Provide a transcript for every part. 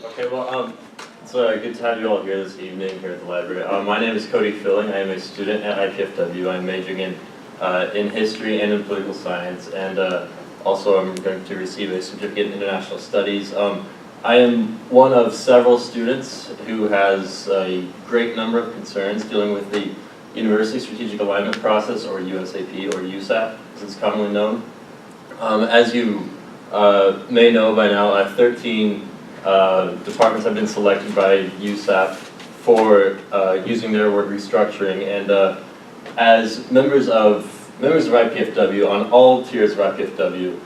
Okay, well, it's good to have you all here this evening here at the library. My name is Cody Filling. I am a student at IPFW. I'm majoring in history and in political science, and also I'm going to receive a certificate in international studies. I am one of several students who has a great number of concerns dealing with the University Strategic Alignment Process, or USAP, or USAP, as it's commonly known. As you may know by now, 13 departments have been selected by USAP for using their word restructuring, and as members of IPFW on all tiers of IPFW,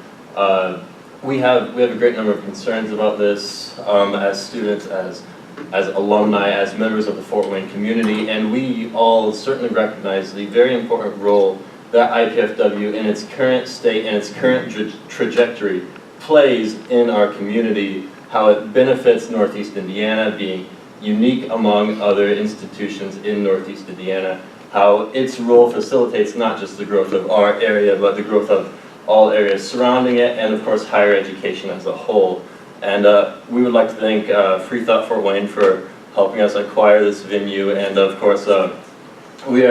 we have a great number of concerns about this as students, as alumni, as members of the Fort Wayne community, and we all certainly recognize the very important role that IPFW in its current state and its current trajectory plays in our community, how it benefits Northeast Indiana, being unique among other institutions in Northeast Indiana, how its role facilitates not just the growth of our area, but the growth of all areas surrounding it, and of course higher education as a whole. And we would like to thank Free Thought Fort Wayne for helping us acquire this venue, and of course we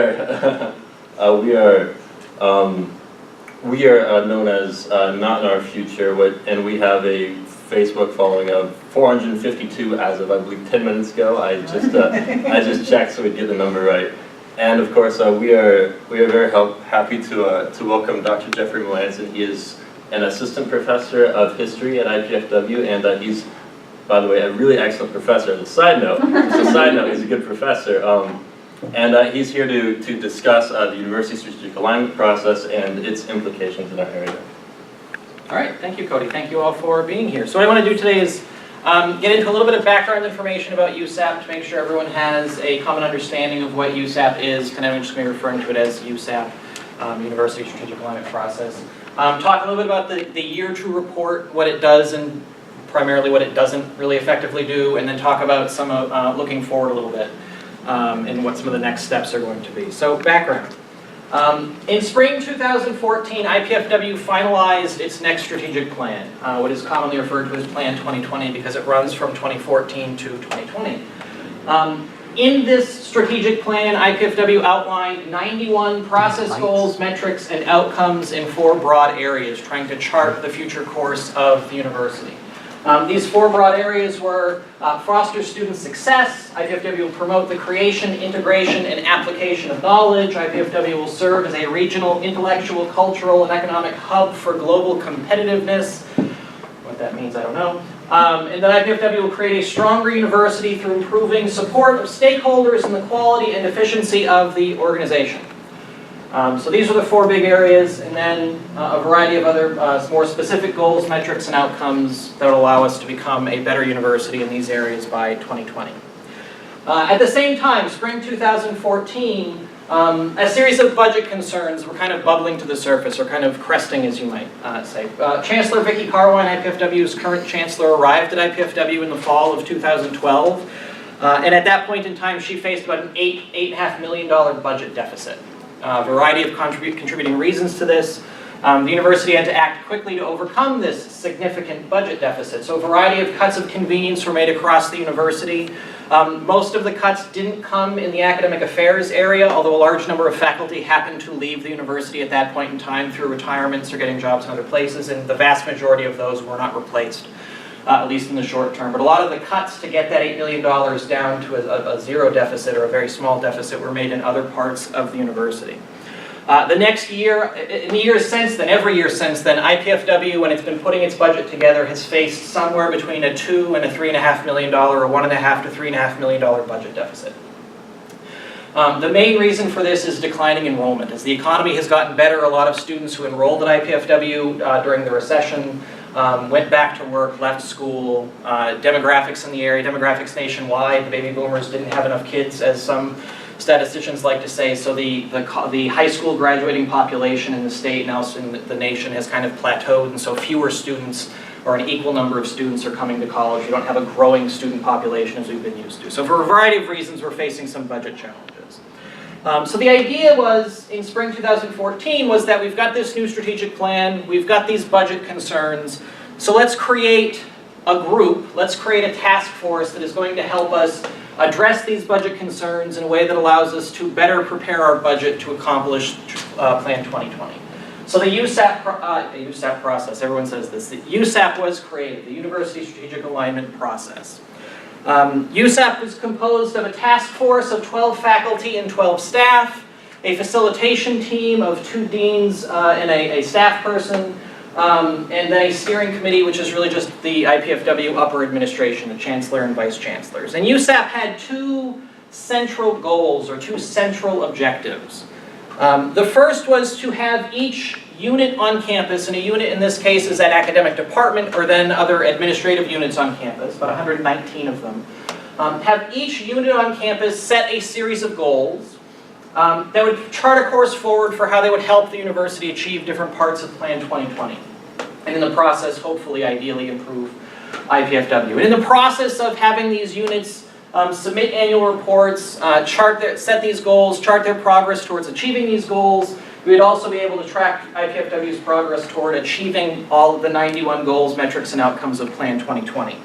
are known as Not in Our Future, and we have a Facebook following of 452 as of, I believe, 10 minutes ago. I just checked so we'd get the number right. And of course, we are very happy to welcome Dr. Jeffrey Malanson. He is an assistant professor of history at IPFW, and he's, by the way, a really excellent professor. As a side note, he's a good professor. And he's here to discuss the University Strategic Alignment Process and its implications in our area. All right, thank you, Cody. Thank you all for being here. So what I want to do today is get into a little bit of background information about USAP to make sure everyone has a common understanding of what USAP is. And I'm just going to be referring to it as USAP, University Strategic Alignment Process. Talk a little bit about the Year 2 report, what it does and primarily what it doesn't really effectively do, and then talk about some looking forward a little bit and what some of the next steps are going to be. So background. In spring 2014, IPFW finalized its next strategic plan, what is commonly referred to as Plan 2020 because it runs from 2014 to 2020. In this strategic plan, IPFW outlined 91 process goals, metrics, and outcomes in 4 broad areas, trying to chart the future course of the university. These 4 broad areas were foster student success. IPFW will promote the creation, integration, and application of knowledge. IPFW will serve as a regional, intellectual, cultural, and economic hub for global competitiveness. What that means, I don't know. And then IPFW will create a stronger university through improving support of stakeholders and the quality and efficiency of the organization. So these are the 4 big areas, and then a variety of other more specific goals, metrics, and outcomes that will allow us to become a better university in these areas by 2020. At the same time, spring 2014, a series of budget concerns were kind of bubbling to the surface, or kind of cresting, as you might say. Chancellor Vicki Carwine, IPFW's current chancellor, arrived at IPFW in the fall of 2012, and at that point in time, she faced about an $8.5 million budget deficit. A variety of contributing reasons to this. The university had to act quickly to overcome this significant budget deficit. So a variety of cuts of convenience were made across the university. Most of the cuts didn't come in the academic affairs area, although a large number of faculty happened to leave the university at that point in time through retirements or getting jobs in other places, and the vast majority of those were not replaced, at least in the short term. But a lot of the cuts to get that $8 million down to a zero deficit or a very small deficit were made in other parts of the university. The next year, in the years since then, every year since then, IPFW, when it's been putting its budget together, has faced somewhere between a $2 and a $3.5 million or $1.5 to $3.5 million budget deficit. The main reason for this is declining enrollment. As the economy has gotten better, a lot of students who enrolled at IPFW during the recession went back to work, left school. Demographics in the area, demographics nationwide, the baby boomers didn't have enough kids, as some statisticians like to say, so the high school graduating population in the state and also in the nation has kind of plateaued, and so fewer students or an equal number of students are coming to college. You don't have a growing student population as we've been used to. So for a variety of reasons, we're facing some budget challenges. So the idea was, in spring 2014, was that we've got this new strategic plan, we've got these budget concerns, so let's create a group, let's create a task force that is going to help us address these budget concerns in a way that allows us to better prepare our budget to accomplish Plan 2020. So the USAP process, everyone says this, the USAP was created, the University Strategic Alignment Process. USAP was composed of a task force of 12 faculty and 12 staff, a facilitation team of 2 deans and a staff person, and then a steering committee, which is really just the IPFW upper administration, the chancellor and vice chancellors. And USAP had 2 central goals, or 2 central objectives. The first was to have each unit on campus, and a unit in this case is that academic department or then other administrative units on campus, about 119 of them, have each unit on campus set a series of goals that would chart a course forward for how they would help the university achieve different parts of Plan 2020. And in the process, hopefully, ideally improve IPFW. And in the process of having these units submit annual reports, set these goals, chart their progress towards achieving these goals, we would also be able to track IPFW's progress toward achieving all of the 91 goals, metrics, and outcomes of Plan 2020.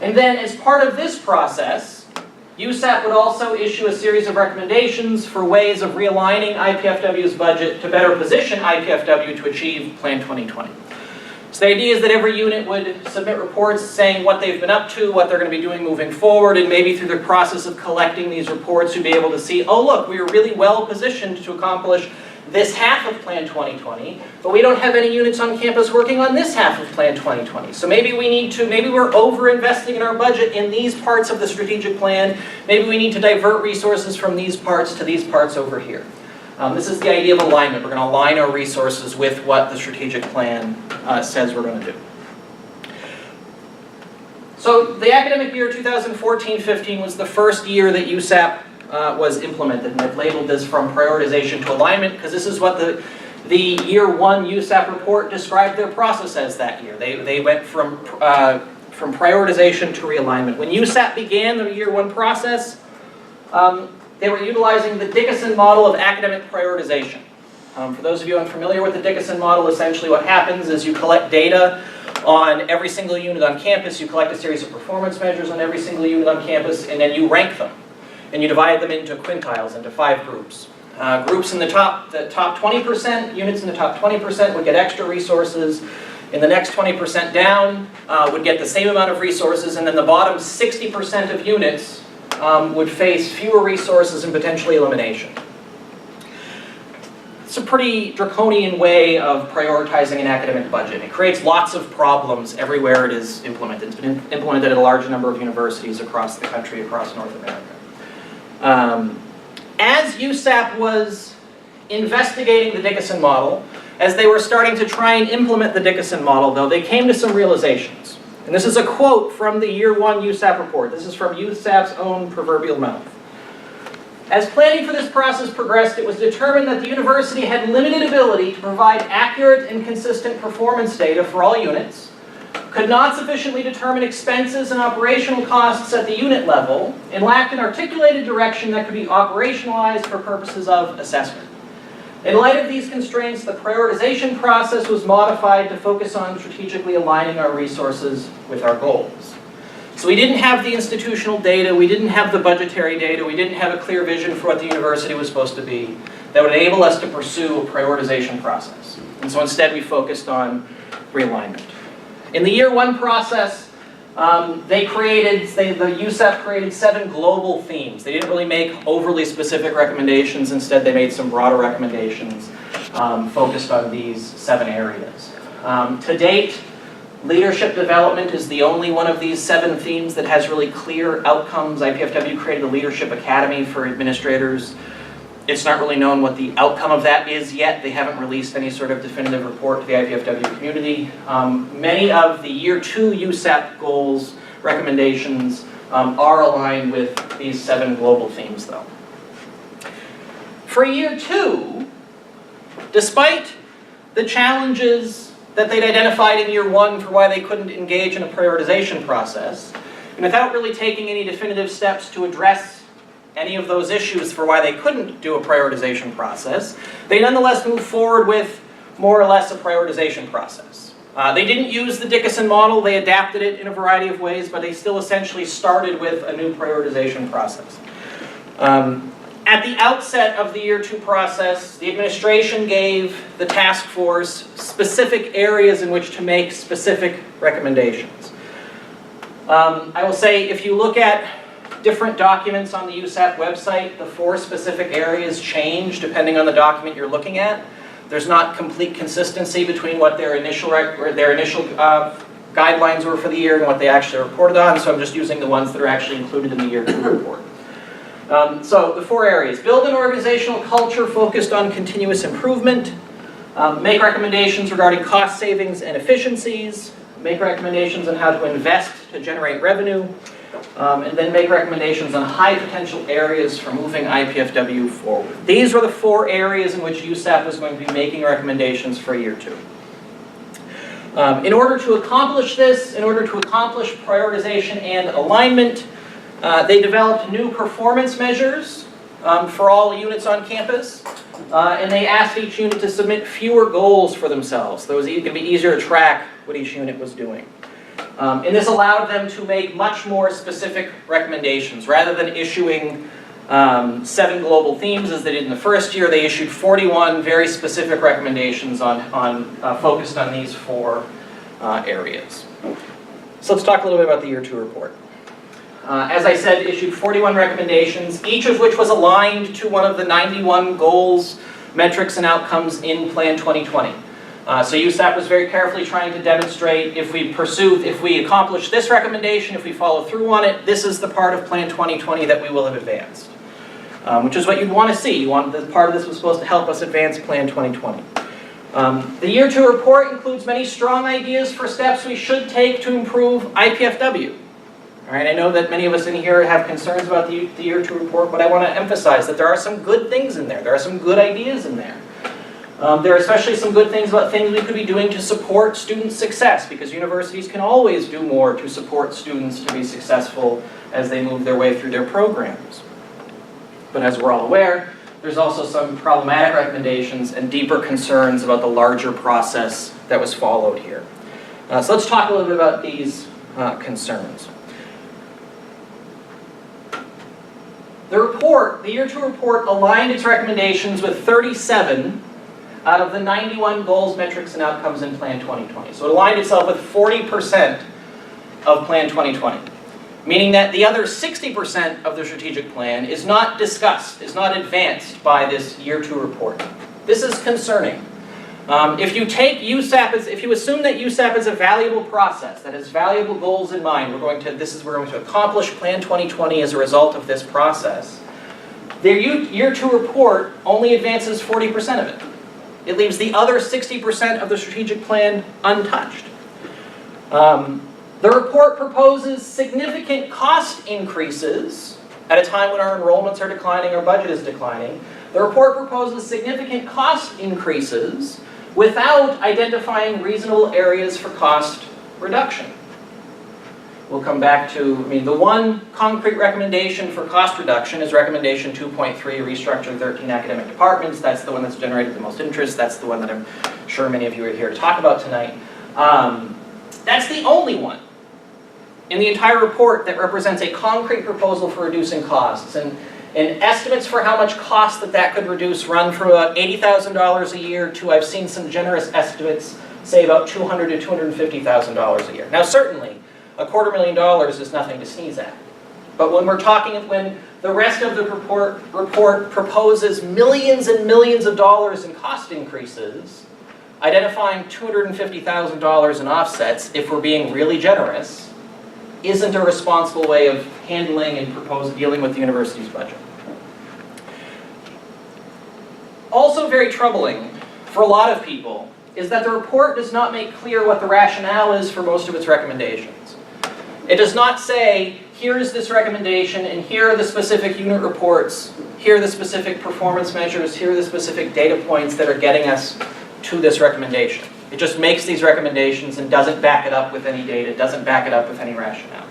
And then as part of this process, USAP would also issue a series of recommendations for ways of realigning IPFW's budget to better position IPFW to achieve Plan 2020. So the idea is that every unit would submit reports saying what they've been up to, what they're going to be doing moving forward, and maybe through the process of collecting these reports, you'd be able to see, oh look, we are really well positioned to accomplish this half of Plan 2020, but we don't have any units on campus working on this half of Plan 2020. So maybe we're over-investing in our budget in these parts of the strategic plan. Maybe we need to divert resources from these parts to these parts over here. This is the idea of alignment. We're going to align our resources with what the strategic plan says we're going to do. So the academic year 2014-15 was the first year that USAP was implemented, and I've labeled this from prioritization to alignment because this is what the year 1 USAP report described their process as that year. They went from prioritization to realignment. When USAP began the year 1 process, they were utilizing the Dickinson model of academic prioritization. For those of you unfamiliar with the Dickinson model, essentially what happens is you collect data on every single unit on campus, you collect a series of performance measures on every single unit on campus, and then you rank them. And you divide them into quintiles, into 5 groups. Groups in the top 20%, units in the top 20% would get extra resources. In the next 20% down would get the same amount of resources, and then the bottom 60% of units would face fewer resources and potentially elimination. It's a pretty draconian way of prioritizing an academic budget. It creates lots of problems everywhere it is implemented. It's been implemented at a large number of universities across the country, across North America. As USAP was investigating the Dickinson model, as they were starting to try and implement the Dickinson model, though, they came to some realizations. And this is a quote from the year 1 USAP report. This is from USAP's own proverbial mouth. As planning for this process progressed, it was determined that the university had limited ability to provide accurate and consistent performance data for all units, could not sufficiently determine expenses and operational costs at the unit level, and lacked an articulated direction that could be operationalized for purposes of assessment. In light of these constraints, the prioritization process was modified to focus on strategically aligning our resources with our goals. So we didn't have the institutional data, we didn't have the budgetary data, we didn't have a clear vision for what the university was supposed to be that would enable us to pursue a prioritization process. And so instead we focused on realignment. In the year 1 process, the USAP created 7 global themes. They didn't really make overly specific recommendations. Instead, they made some broader recommendations focused on these 7 areas. To date, leadership development is the only one of these 7 themes that has really clear outcomes. IPFW created a leadership academy for administrators. It's not really known what the outcome of that is yet. They haven't released any sort of definitive report to the IPFW community. Many of the year 2 USAP goals, recommendations, are aligned with these 7 global themes though. For year 2, despite the challenges that they'd identified in year 1 for why they couldn't engage in a prioritization process, and without really taking any definitive steps to address any of those issues for why they couldn't do a prioritization process, they nonetheless moved forward with more or less a prioritization process. They didn't use the Dickinson model, they adapted it in a variety of ways, but they still essentially started with a new prioritization process. At the outset of the year 2 process, the administration gave the task force specific areas in which to make specific recommendations. I will say, if you look at different documents on the USAP website, the 4 specific areas change depending on the document you're looking at. There's not complete consistency between what their initial guidelines were for the year and what they actually reported on, so I'm just using the ones that are actually included in the year 2 report. So the 4 areas: build an organizational culture focused on continuous improvement, make recommendations regarding cost savings and efficiencies, make recommendations on how to invest to generate revenue, and then make recommendations on high potential areas for moving IPFW forward. These were the 4 areas in which USAP was going to be making recommendations for year 2. In order to accomplish this, in order to accomplish prioritization and alignment, they developed new performance measures for all units on campus, and they asked each unit to submit fewer goals for themselves. So it was going to be easier to track what each unit was doing. And this allowed them to make much more specific recommendations. Rather than issuing 7 global themes as they did in the first year, they issued 41 very specific recommendations focused on these 4 areas. So let's talk a little bit about the year 2 report. As I said, issued 41 recommendations, each of which was aligned to one of the 91 goals, metrics, and outcomes in Plan 2020. So USAP was very carefully trying to demonstrate if we accomplish this recommendation, if we follow through on it, this is the part of Plan 2020 that we will have advanced. Which is what you'd want to see. Part of this was supposed to help us advance Plan 2020. The year 2 report includes many strong ideas for steps we should take to improve IPFW. All right, I know that many of us in here have concerns about the year 2 report, but I want to emphasize that there are some good things in there. There are some good ideas in there. There are especially some good things about things we could be doing to support student success, because universities can always do more to support students to be successful as they move their way through their programs. But as we're all aware, there's also some problematic recommendations and deeper concerns about the larger process that was followed here. So let's talk a little bit about these concerns. The year 2 report aligned its recommendations with 37 out of the 91 goals, metrics, and outcomes in Plan 2020. So it aligned itself with 40% of Plan 2020, meaning that the other 60% of the strategic plan is not discussed, is not advanced by this year 2 report. This is concerning. If you assume that USAP is a valuable process that has valuable goals in mind, we're going to accomplish Plan 2020 as a result of this process. The year 2 report only advances 40% of it. It leaves the other 60% of the strategic plan untouched. The report proposes significant cost increases at a time when our enrollments are declining, our budget is declining. The report proposes significant cost increases without identifying reasonable areas for cost reduction. We'll come back to, the one concrete recommendation for cost reduction is recommendation 2.3, restructure 13 academic departments. That's the one that's generated the most interest. That's the one that I'm sure many of you are here to talk about tonight. That's the only one in the entire report that represents a concrete proposal for reducing costs. And estimates for how much cost that could reduce run from about $80,000 a year to, I've seen some generous estimates, say about $200,000 to $250,000 a year. Now certainly, $250,000 is nothing to sneeze at. But when the rest of the report proposes millions and millions of dollars in cost increases, identifying $250,000 in offsets, if we're being really generous, isn't a responsible way of handling and dealing with the university's budget. Also very troubling for a lot of people is that the report does not make clear what the rationale is for most of its recommendations. It does not say, here is this recommendation, and here are the specific unit reports, here are the specific performance measures, here are the specific data points that are getting us to this recommendation. It just makes these recommendations and doesn't back it up with any data, doesn't back it up with any rationale.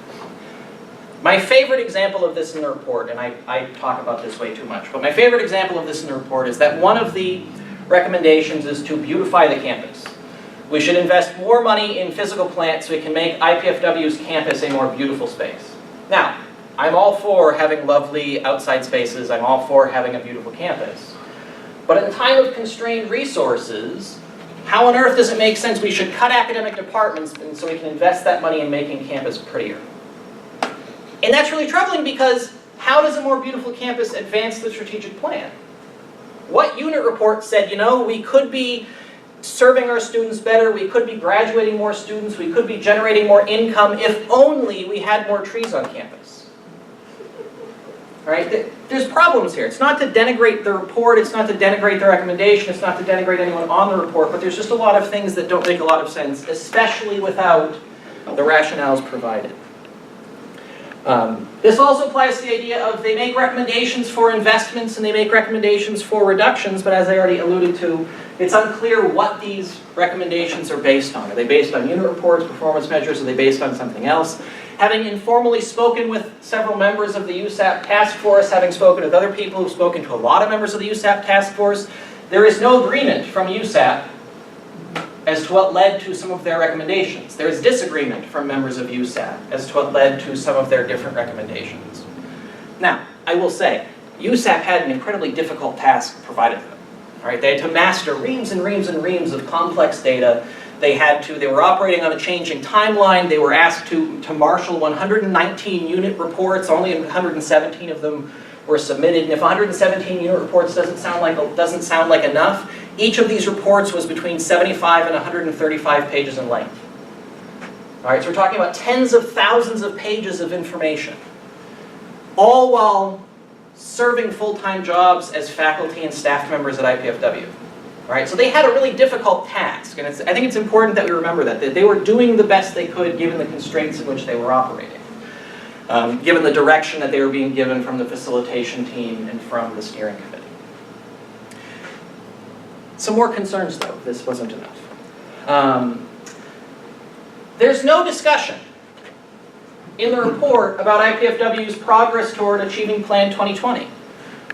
My favorite example of this in the report, and I talk about this way too much, but my favorite example of this in the report is that one of the recommendations is to beautify the campus. We should invest more money in physical plants so we can make IPFW's campus a more beautiful space. Now, I'm all for having lovely outside spaces. I'm all for having a beautiful campus. But in a time of constrained resources, how on earth does it make sense we should cut academic departments and so we can invest that money in making campus prettier? And that's really troubling because how does a more beautiful campus advance the strategic plan? What unit report said, you know, we could be serving our students better, we could be graduating more students, we could be generating more income if only we had more trees on campus. Right? There's problems here. It's not to denigrate the report, it's not to denigrate the recommendation, it's not to denigrate anyone on the report, but there's just a lot of things that don't make a lot of sense, especially without the rationales provided. This also applies to the idea of they make recommendations for investments and they make recommendations for reductions, but as I already alluded to, it's unclear what these recommendations are based on. Are they based on unit reports, performance measures, are they based on something else? Having informally spoken with several members of the USAP task force, having spoken with other people who've spoken to a lot of members of the USAP task force, there is no agreement from USAP as to what led to some of their recommendations. There is disagreement from members of USAP as to what led to some of their different recommendations. Now, I will say, USAP had an incredibly difficult task provided to them. All right, they had to master reams and reams and reams of complex data. They were operating on a changing timeline. They were asked to marshal 119 unit reports. Only 117 of them were submitted. And if 117 unit reports doesn't sound like enough, each of these reports was between 75 and 135 pages in length. All right, so we're talking about tens of thousands of pages of information, all while serving full-time jobs as faculty and staff members at IPFW. All right, so they had a really difficult task, and I think it's important that we remember that they were doing the best they could given the constraints in which they were operating, given the direction that they were being given from the facilitation team and from the steering committee. Some more concerns, though, if this wasn't enough. There's no discussion in the report about IPFW's progress toward achieving Plan 2020.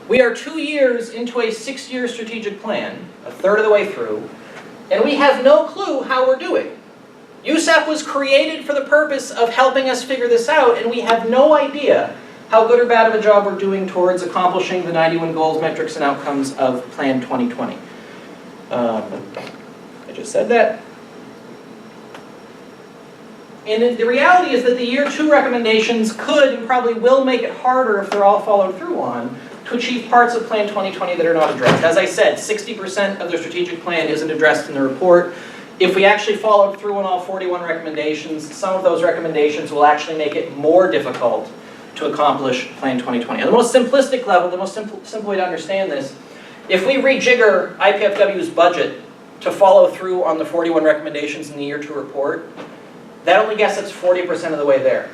We are 2 years into a 6-year strategic plan, a third of the way through, and we have no clue how we're doing. USAP was created for the purpose of helping us figure this out, and we have no idea how good or bad of a job we're doing towards accomplishing the 91 goals, metrics, and outcomes of Plan 2020. I just said that. And the reality is that the year 2 recommendations could and probably will make it harder if they're all followed through on to achieve parts of Plan 2020 that are not addressed. As I said, 60% of the strategic plan isn't addressed in the report. If we actually followed through on all 41 recommendations, some of those recommendations will actually make it more difficult to accomplish Plan 2020. On the most simplistic level, the most simple way to understand this, if we rejigger IPFW's budget to follow through on the 41 recommendations in the year 2 report, that only gets us 40% of the way there.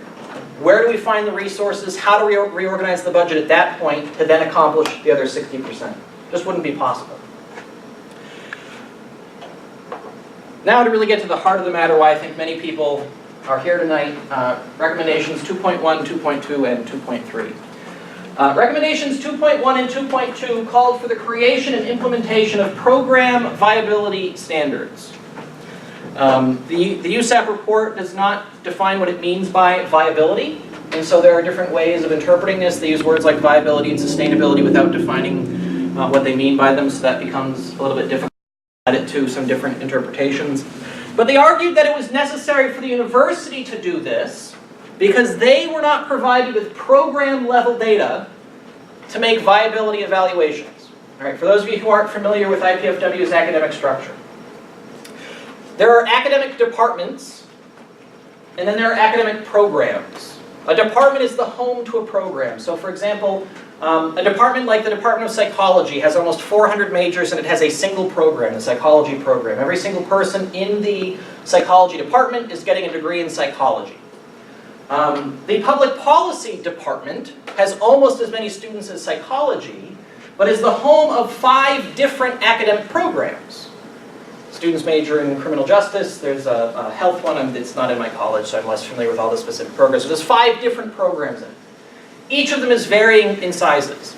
Where do we find the resources? How do we reorganize the budget at that point to then accomplish the other 60%? Just wouldn't be possible. Now to really get to the heart of the matter, why I think many people are here tonight, recommendations 2.1, 2.2, and 2.3. Recommendations 2.1 and 2.2 called for the creation and implementation of program viability standards. The USAP report does not define what it means by viability, and so there are different ways of interpreting this. They use words like viability and sustainability without defining what they mean by them, so that becomes a little bit difficult to add it to some different interpretations. But they argued that it was necessary for the university to do this because they were not provided with program-level data to make viability evaluations. All right, for those of you who aren't familiar with IPFW's academic structure, there are academic departments, and then there are academic programs. A department is the home to a program. So for example, a department like the Department of Psychology has almost 400 majors, and it has a single program, the psychology program. Every single person in the psychology department is getting a degree in psychology. The public policy department has almost as many students as psychology, but is the home of 5 different academic programs. Students major in criminal justice, there's a health one, it's not in my college, so I'm less familiar with all the specific programs. So there's 5 different programs in it. Each of them is varying in sizes.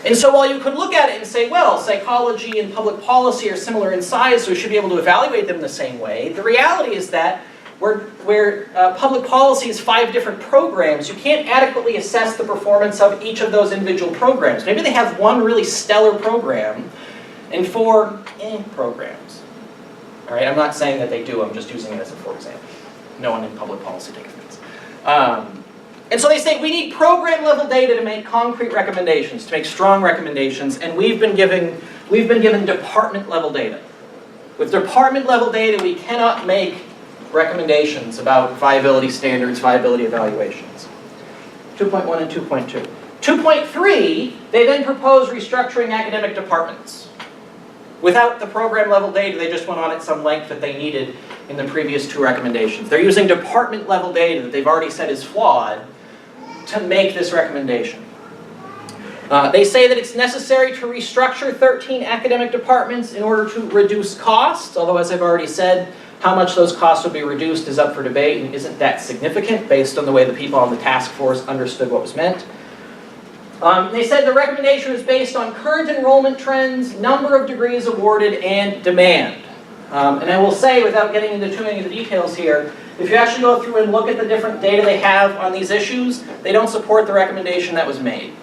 And so while you could look at it and say, well, psychology and public policy are similar in size, so we should be able to evaluate them the same way, the reality is that where public policy is 5 different programs, you can't adequately assess the performance of each of those individual programs. Maybe they have 1 really stellar program and 4 programs. All right, I'm not saying that they do, I'm just using it as a for example. No one in public policy takes offense. And so they say we need program level data to make concrete recommendations, to make strong recommendations, and we've been given department level data. With department level data, we cannot make recommendations about viability standards, viability evaluations. 2.1 and 2.2. 2.3, they then propose restructuring academic departments. Without the program level data, they just went on at some length that they needed in the previous 2 recommendations. They're using department level data that they've already said is flawed to make this recommendation. They say that it's necessary to restructure 13 academic departments in order to reduce costs, although as I've already said, how much those costs will be reduced is up for debate and isn't that significant based on the way the people on the task force understood what was meant. They said the recommendation is based on current enrollment trends, number of degrees awarded, and demand. And I will say, without getting into too many of the details here, if you actually go through and look at the different data they have on these issues, they don't support the recommendation that was made.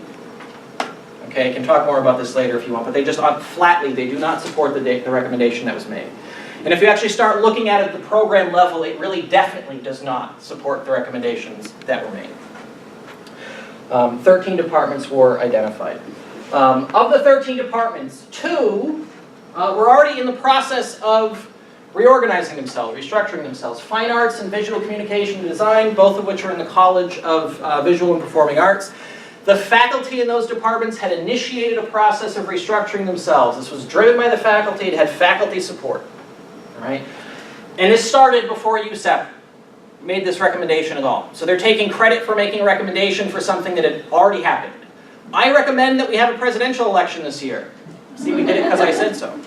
Okay, I can talk more about this later if you want, but they just flatly, they do not support the recommendation that was made. And if you actually start looking at it at the program level, it really definitely does not support the recommendations that were made. 13 departments were identified. Of the 13 departments, 2 were already in the process of reorganizing themselves, restructuring themselves. Fine Arts and Visual Communication and Design, both of which are in the College of Visual and Performing Arts. The faculty in those departments had initiated a process of restructuring themselves. This was driven by the faculty, it had faculty support. All right? And this started before USAP made this recommendation at all. So they're taking credit for making a recommendation for something that had already happened. I recommend that we have a presidential election this year. See, we did it because I said so.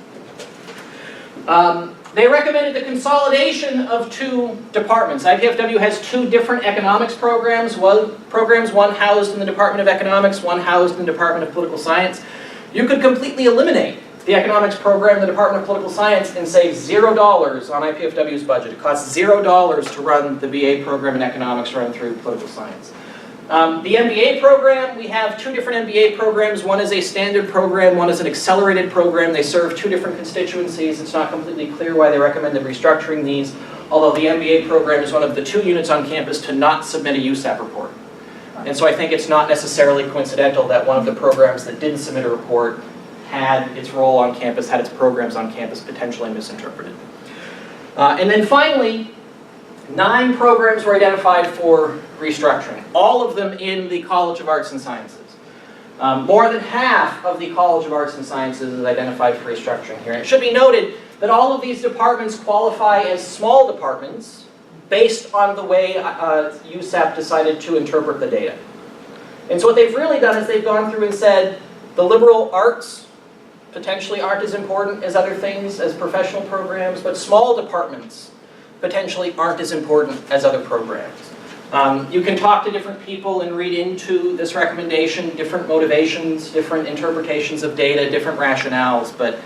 They recommended the consolidation of 2 departments. IPFW has 2 different economics programs. One housed in the Department of Economics, one housed in the Department of Political Science. You could completely eliminate the economics program in the Department of Political Science and save $0 on IPFW's budget. It costs $0 to run the BA program in economics run through political science. The MBA program, we have 2 different MBA programs. One is a standard program, one is an accelerated program. They serve 2 different constituencies. It's not completely clear why they recommended restructuring these, although the MBA program is one of the 2 units on campus to not submit a USAP report. And so I think it's not necessarily coincidental that one of the programs that didn't submit a report had its role on campus, had its programs on campus potentially misinterpreted. And then finally, 9 programs were identified for restructuring, all of them in the College of Arts and Sciences. More than half of the College of Arts and Sciences is identified for restructuring here. And it should be noted that all of these departments qualify as small departments based on the way USAP decided to interpret the data. And so what they've really done is they've gone through and said the liberal arts potentially aren't as important as other things, as professional programs, but small departments potentially aren't as important as other programs. You can talk to different people and read into this recommendation, different motivations, different interpretations of data, different rationales, but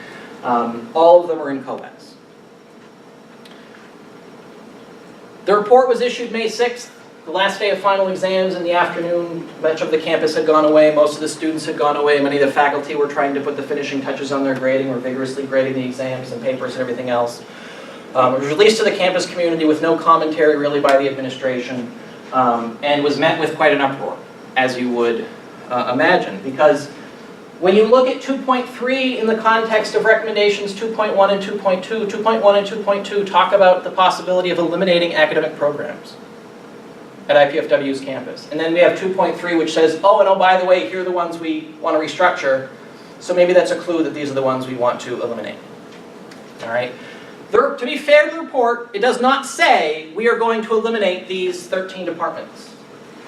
all of them are in COAS. The report was issued May 6th, the last day of final exams in the afternoon. Much of the campus had gone away, most of the students had gone away, many of the faculty were trying to put the finishing touches on their grading, were vigorously grading the exams and papers and everything else. It was released to the campus community with no commentary really by the administration, and was met with quite an uproar, as you would imagine, because when you look at 2.3 in the context of recommendations 2.1 and 2.2, 2.1 and 2.2 talk about the possibility of eliminating academic programs at IPFW's campus. And then we have 2.3 which says, oh, and oh, by the way, here are the ones we want to restructure, so maybe that's a clue that these are the ones we want to eliminate. All right? To be fair to the report, it does not say we are going to eliminate these 13 departments.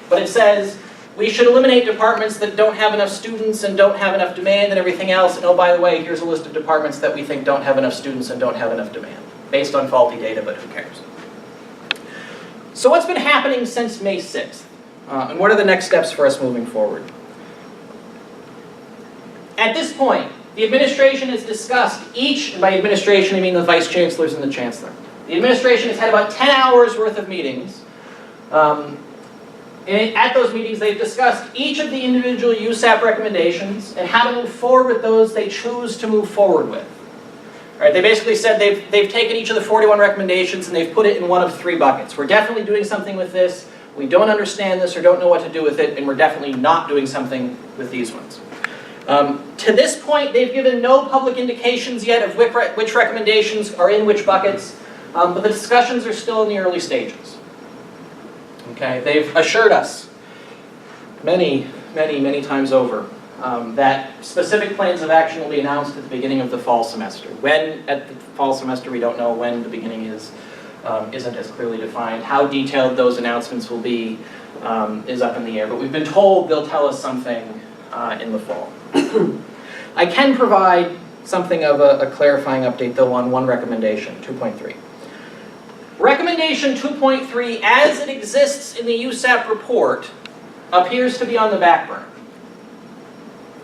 But it says we should eliminate departments that don't have enough students and don't have enough demand and everything else. And oh, by the way, here's a list of departments that we think don't have enough students and don't have enough demand, based on faulty data, but who cares? So what's been happening since May 6th? And what are the next steps for us moving forward? At this point, the administration has discussed each, and by administration I mean the vice chancellors and the chancellor. The administration has had about 10 hours worth of meetings. At those meetings, they've discussed each of the individual USAP recommendations and how to move forward with those they choose to move forward with. All right, they basically said they've taken each of the 41 recommendations and they've put it in one of 3 buckets. We're definitely doing something with this, we don't understand this or don't know what to do with it, and we're definitely not doing something with these ones. To this point, they've given no public indications yet of which recommendations are in which buckets, but the discussions are still in the early stages. Okay, they've assured us many times over that specific plans of action will be announced at the beginning of the fall semester. When at the fall semester, we don't know when the beginning is, isn't as clearly defined. How detailed those announcements will be is up in the air, but we've been told they'll tell us something in the fall. I can provide something of a clarifying update though on one recommendation, 2.3. Recommendation 2.3, as it exists in the USAP report, appears to be on the back burner.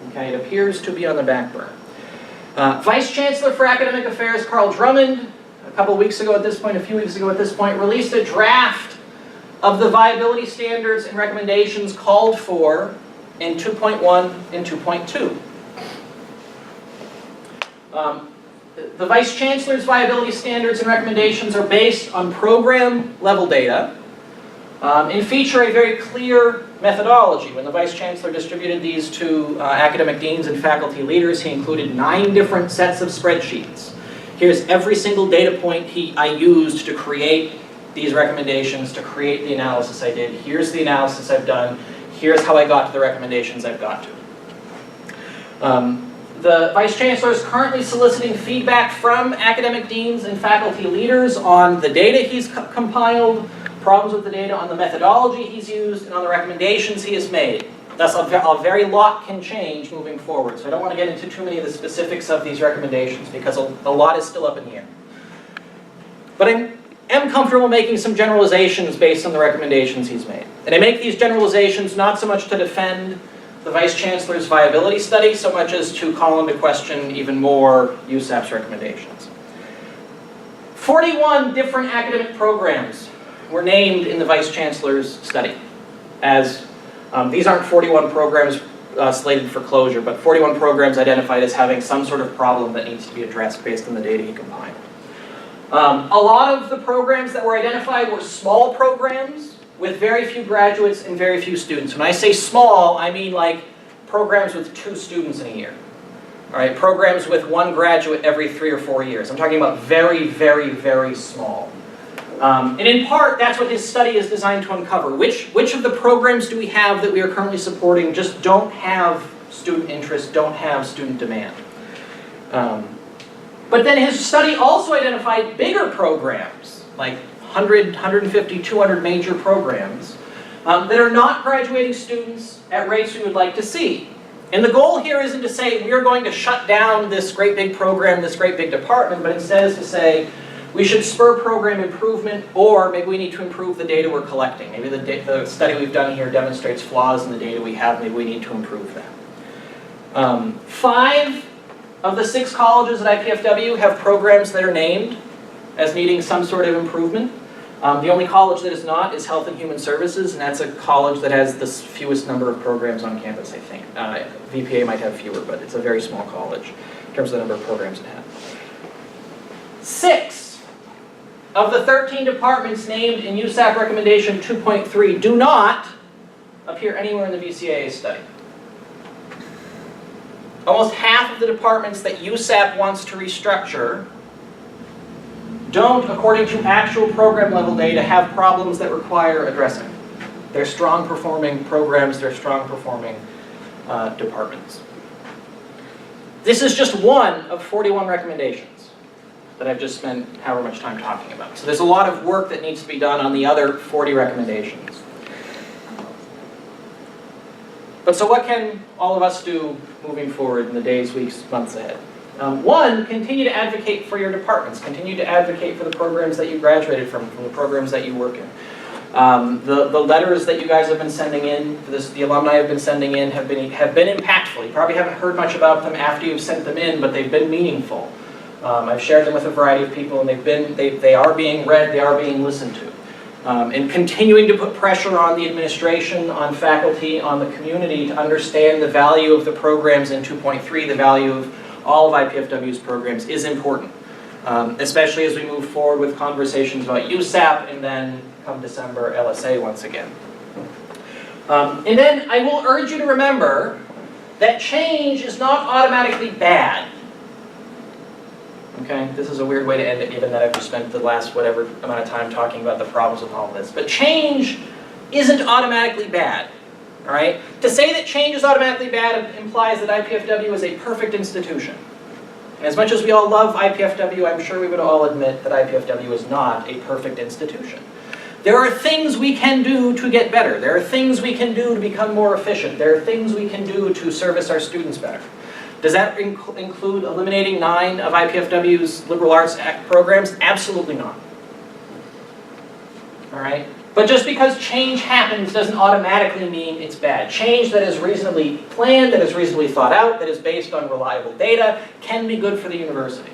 Okay, it appears to be on the back burner. Vice Chancellor for Academic Affairs Carl Drummond, a few weeks ago at this point, released a draft of the viability standards and recommendations called for in 2.1 and 2.2. The Vice Chancellor's viability standards and recommendations are based on program level data and feature a very clear methodology. When the Vice Chancellor distributed these to academic deans and faculty leaders, he included 9 different sets of spreadsheets. Here's every single data point I used to create these recommendations, to create the analysis I did. Here's the analysis I've done. Here's how I got to the recommendations I've got to. The Vice Chancellor is currently soliciting feedback from academic deans and faculty leaders on the data he's compiled, problems with the data, on the methodology he's used, and on the recommendations he has made. Thus, a very lot can change moving forward. So I don't want to get into too many of the specifics of these recommendations because a lot is still up in the air. But I am comfortable making some generalizations based on the recommendations he's made. And I make these generalizations not so much to defend the Vice Chancellor's viability study, so much as to call into question even more USAP's recommendations. 41 different academic programs were named in the Vice Chancellor's study. As these aren't 41 programs slated for closure, but 41 programs identified as having some sort of problem that needs to be addressed based on the data he compiled. A lot of the programs that were identified were small programs with very few graduates and very few students. When I say small, I mean like programs with 2 students in a year. All right, programs with 1 graduate every 3 or 4 years. I'm talking about very small. And in part, that's what his study is designed to uncover. Which of the programs do we have that we are currently supporting just don't have student interest, don't have student demand? But then his study also identified bigger programs, like 100, 150, 200 major programs that are not graduating students at rates we would like to see. And the goal here isn't to say we're going to shut down this great big program, this great big department, but instead is to say we should spur program improvement, or maybe we need to improve the data we're collecting. Maybe the study we've done here demonstrates flaws in the data we have, maybe we need to improve that. 5 of the 6 colleges at IPFW have programs that are named as needing some sort of improvement. The only college that is not is Health and Human Services, and that's a college that has the fewest number of programs on campus, I think. VPA might have fewer, but it's a very small college in terms of the number of programs it has. 6 of the 13 departments named in USAP recommendation 2.3 do not appear anywhere in the VCAA study. Almost half of the departments that USAP wants to restructure don't, according to actual program level data, have problems that require addressing. They're strong performing programs, they're strong performing departments. This is just one of 41 recommendations that I've just spent however much time talking about. So there's a lot of work that needs to be done on the other 40 recommendations. But so what can all of us do moving forward in the days, weeks, months ahead? 1, continue to advocate for your departments. Continue to advocate for the programs that you graduated from the programs that you work in. The letters that you guys have been sending in, the alumni have been sending in, have been impactful. You probably haven't heard much about them after you've sent them in, but they've been meaningful. I've shared them with a variety of people, and they are being read, they are being listened to. And continuing to put pressure on the administration, on faculty, on the community to understand the value of the programs in 2.3, the value of all of IPFW's programs is important, especially as we move forward with conversations about USAP and then come December, LSA once again. And then I will urge you to remember that change is not automatically bad. Okay, this is a weird way to end it, given that I've just spent the last whatever amount of time talking about the problems with all this. But change isn't automatically bad, all right? To say that change is automatically bad implies that IPFW is a perfect institution. And as much as we all love IPFW, I'm sure we would all admit that IPFW is not a perfect institution. There are things we can do to get better. There are things we can do to become more efficient. There are things we can do to service our students better. Does that include eliminating 9 of IPFW's Liberal Arts Act programs? Absolutely not. All right? But just because change happens doesn't automatically mean it's bad. Change that is reasonably planned, that is reasonably thought out, that is based on reliable data, can be good for the university.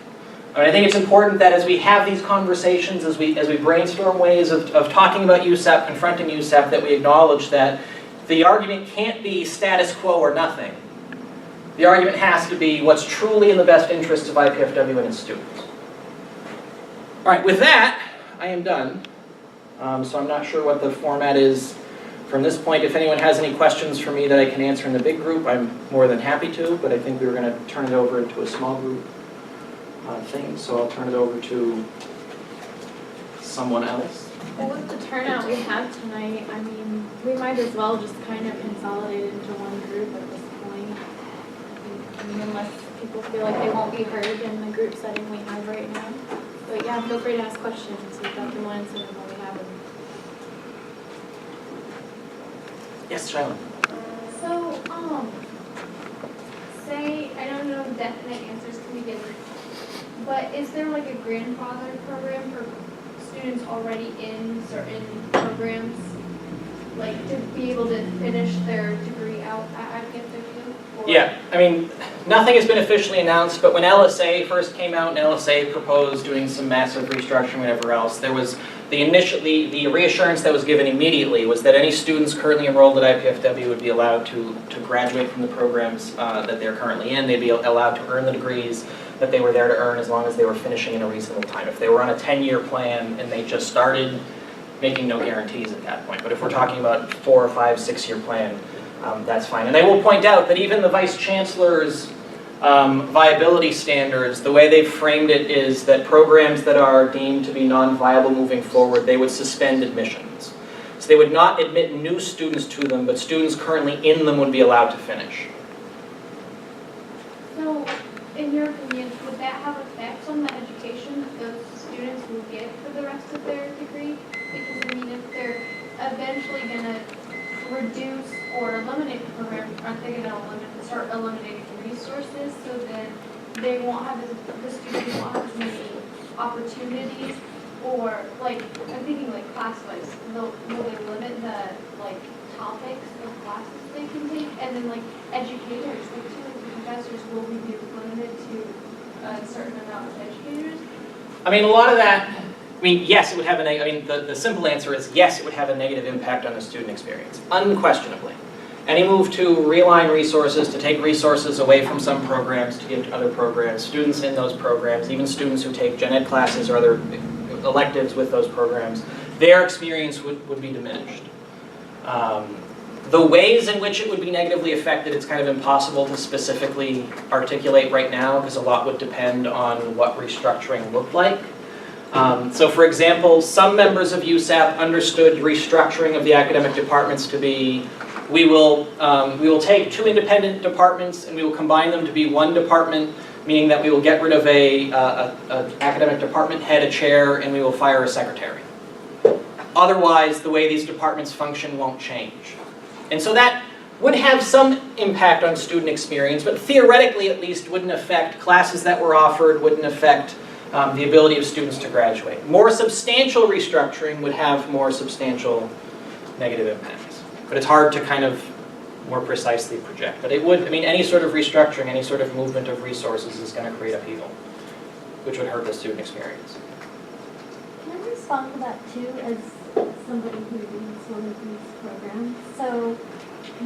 I think it's important that as we have these conversations, as we brainstorm ways of talking about USAP, confronting USAP, that we acknowledge that the argument can't be status quo or nothing. The argument has to be what's truly in the best interests of IPFW and its students. All right, with that, I am done. So I'm not sure what the format is from this point. If anyone has any questions for me that I can answer in the big group, I'm more than happy to, but I think we were going to turn it over into a small group thing, so I'll turn it over to someone else. Well, with the turnout we have tonight, I mean, we might as well just kind of consolidate into one group at this point. I mean, unless people feel like they won't be heard in the group setting we have right now. But yeah, feel free to ask questions with Dr. Malanson and what we have. Yes, Charlotte. So, say, I don't know if definite answers can be given, but is there like a grandfather program for students already in certain programs, like to be able to finish their degree out at IPFW? Yeah, I mean, nothing has been officially announced, but when LSA first came out and LSA proposed doing some massive restructuring and whatever else, there was the reassurance that was given immediately was that any students currently enrolled at IPFW would be allowed to graduate from the programs that they're currently in. They'd be allowed to earn the degrees that they were there to earn as long as they were finishing in a reasonable time. If they were on a 10-year plan and they just started, making no guarantees at that point. But if we're talking about 4 or 5, 6-year plan, that's fine. And I will point out that even the Vice Chancellor's viability standards, the way they've framed it is that programs that are deemed to be non-viable moving forward, they would suspend admissions. So they would not admit new students to them, but students currently in them would be allowed to finish. So, in your opinion, would that have effects on the education that those students will get for the rest of their degree? Because, I mean, if they're eventually going to reduce or eliminate the program, aren't they going to start eliminating resources so that they won't have, the students won't have as many opportunities? Or, like, I'm thinking like class-wise, will they limit the, like, topics of classes they can take? And then, like, educators, like, professors, will we be limited to a certain amount of educators? I mean, a lot of that, I mean, yes, it would have the simple answer is yes, it would have a negative impact on the student experience, unquestionably. Any move to realign resources, to take resources away from some programs to give to other programs, students in those programs, even students who take gen ed classes or other electives with those programs, their experience would be diminished. The ways in which it would be negatively affected, it's kind of impossible to specifically articulate right now because a lot would depend on what restructuring looked like. So for example, some members of USAP understood restructuring of the academic departments to be, we will take 2 independent departments and we will combine them to be one department, meaning that we will get rid of a academic department head, a chair, and we will fire a secretary. Otherwise, the way these departments function won't change. And so that would have some impact on student experience, but theoretically at least wouldn't affect classes that were offered, wouldn't affect the ability of students to graduate. More substantial restructuring would have more substantial negative impacts. But it's hard to kind of more precisely project. But it would, I mean, any sort of restructuring, any sort of movement of resources is going to create upheaval, which would hurt the student experience. Can I respond to that too, as somebody who leads one of these programs? So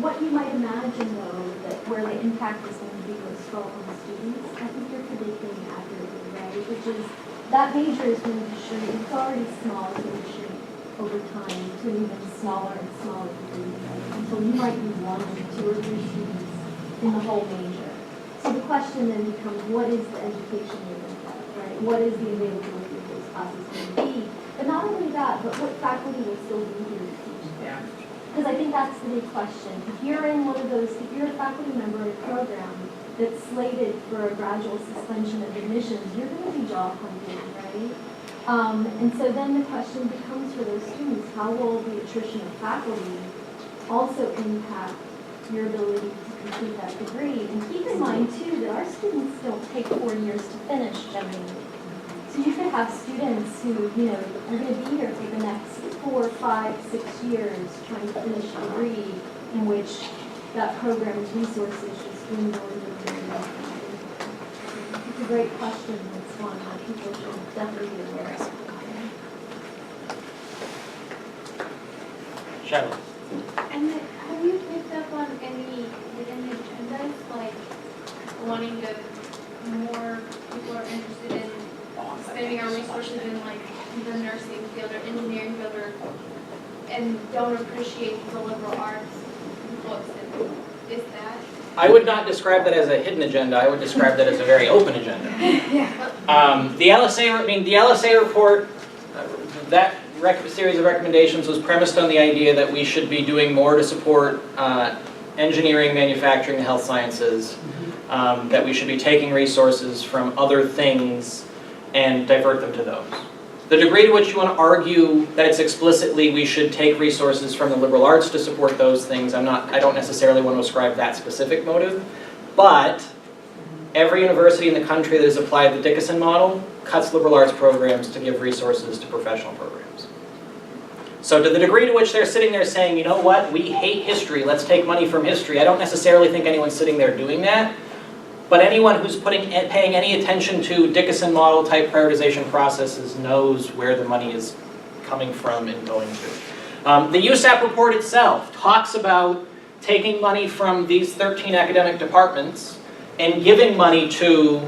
what you might imagine though, that where the impact is going to be most felt on the students, I think you're predicting accurately, right? Which is that major is going to shrink. It's already small, it's going to shrink over time to an even smaller and smaller degree, right? Until you might be 1 or 2 or 3 students in the whole major. So the question then becomes, what is the education you're going to get, right? What is the availability of those classes going to be? But not only that, but what faculty will still be here to teach them? Because I think that's the big question. If you're in one of those, if you're a faculty member in a program that's slated for a gradual suspension of admissions, you're going to be job hunting, right? And so then the question becomes for those students, how will the attrition of faculty also impact your ability to complete that degree? And keep in mind too that our students don't take 4 years to finish generally. So you could have students who, you know, are going to be here for the next 4, 5, 6 years trying to finish a degree in which that program's resources just dwindle and dwindle and dwindle. It's a great question. It's one that people should definitely be aware of. Shadow. And then, have you picked up on any hidden agendas, like wanting to, more people are interested in spending our resources in like the nursing field or engineering field, and don't appreciate the liberal arts books, and is that? I would not describe that as a hidden agenda. I would describe that as a very open agenda. The LSA report, that series of recommendations was premised on the idea that we should be doing more to support engineering, manufacturing, and health sciences, that we should be taking resources from other things and divert them to those. The degree to which you want to argue that it's explicitly we should take resources from the liberal arts to support those things, I don't necessarily want to ascribe that specific motive, but every university in the country that has applied the Dickinson model cuts liberal arts programs to give resources to professional programs. So to the degree to which they're sitting there saying, you know what, we hate history, let's take money from history, I don't necessarily think anyone's sitting there doing that. But anyone who's paying any attention to Dickinson model type prioritization processes knows where the money is coming from and going to. The USAP report itself talks about taking money from these 13 academic departments and giving money to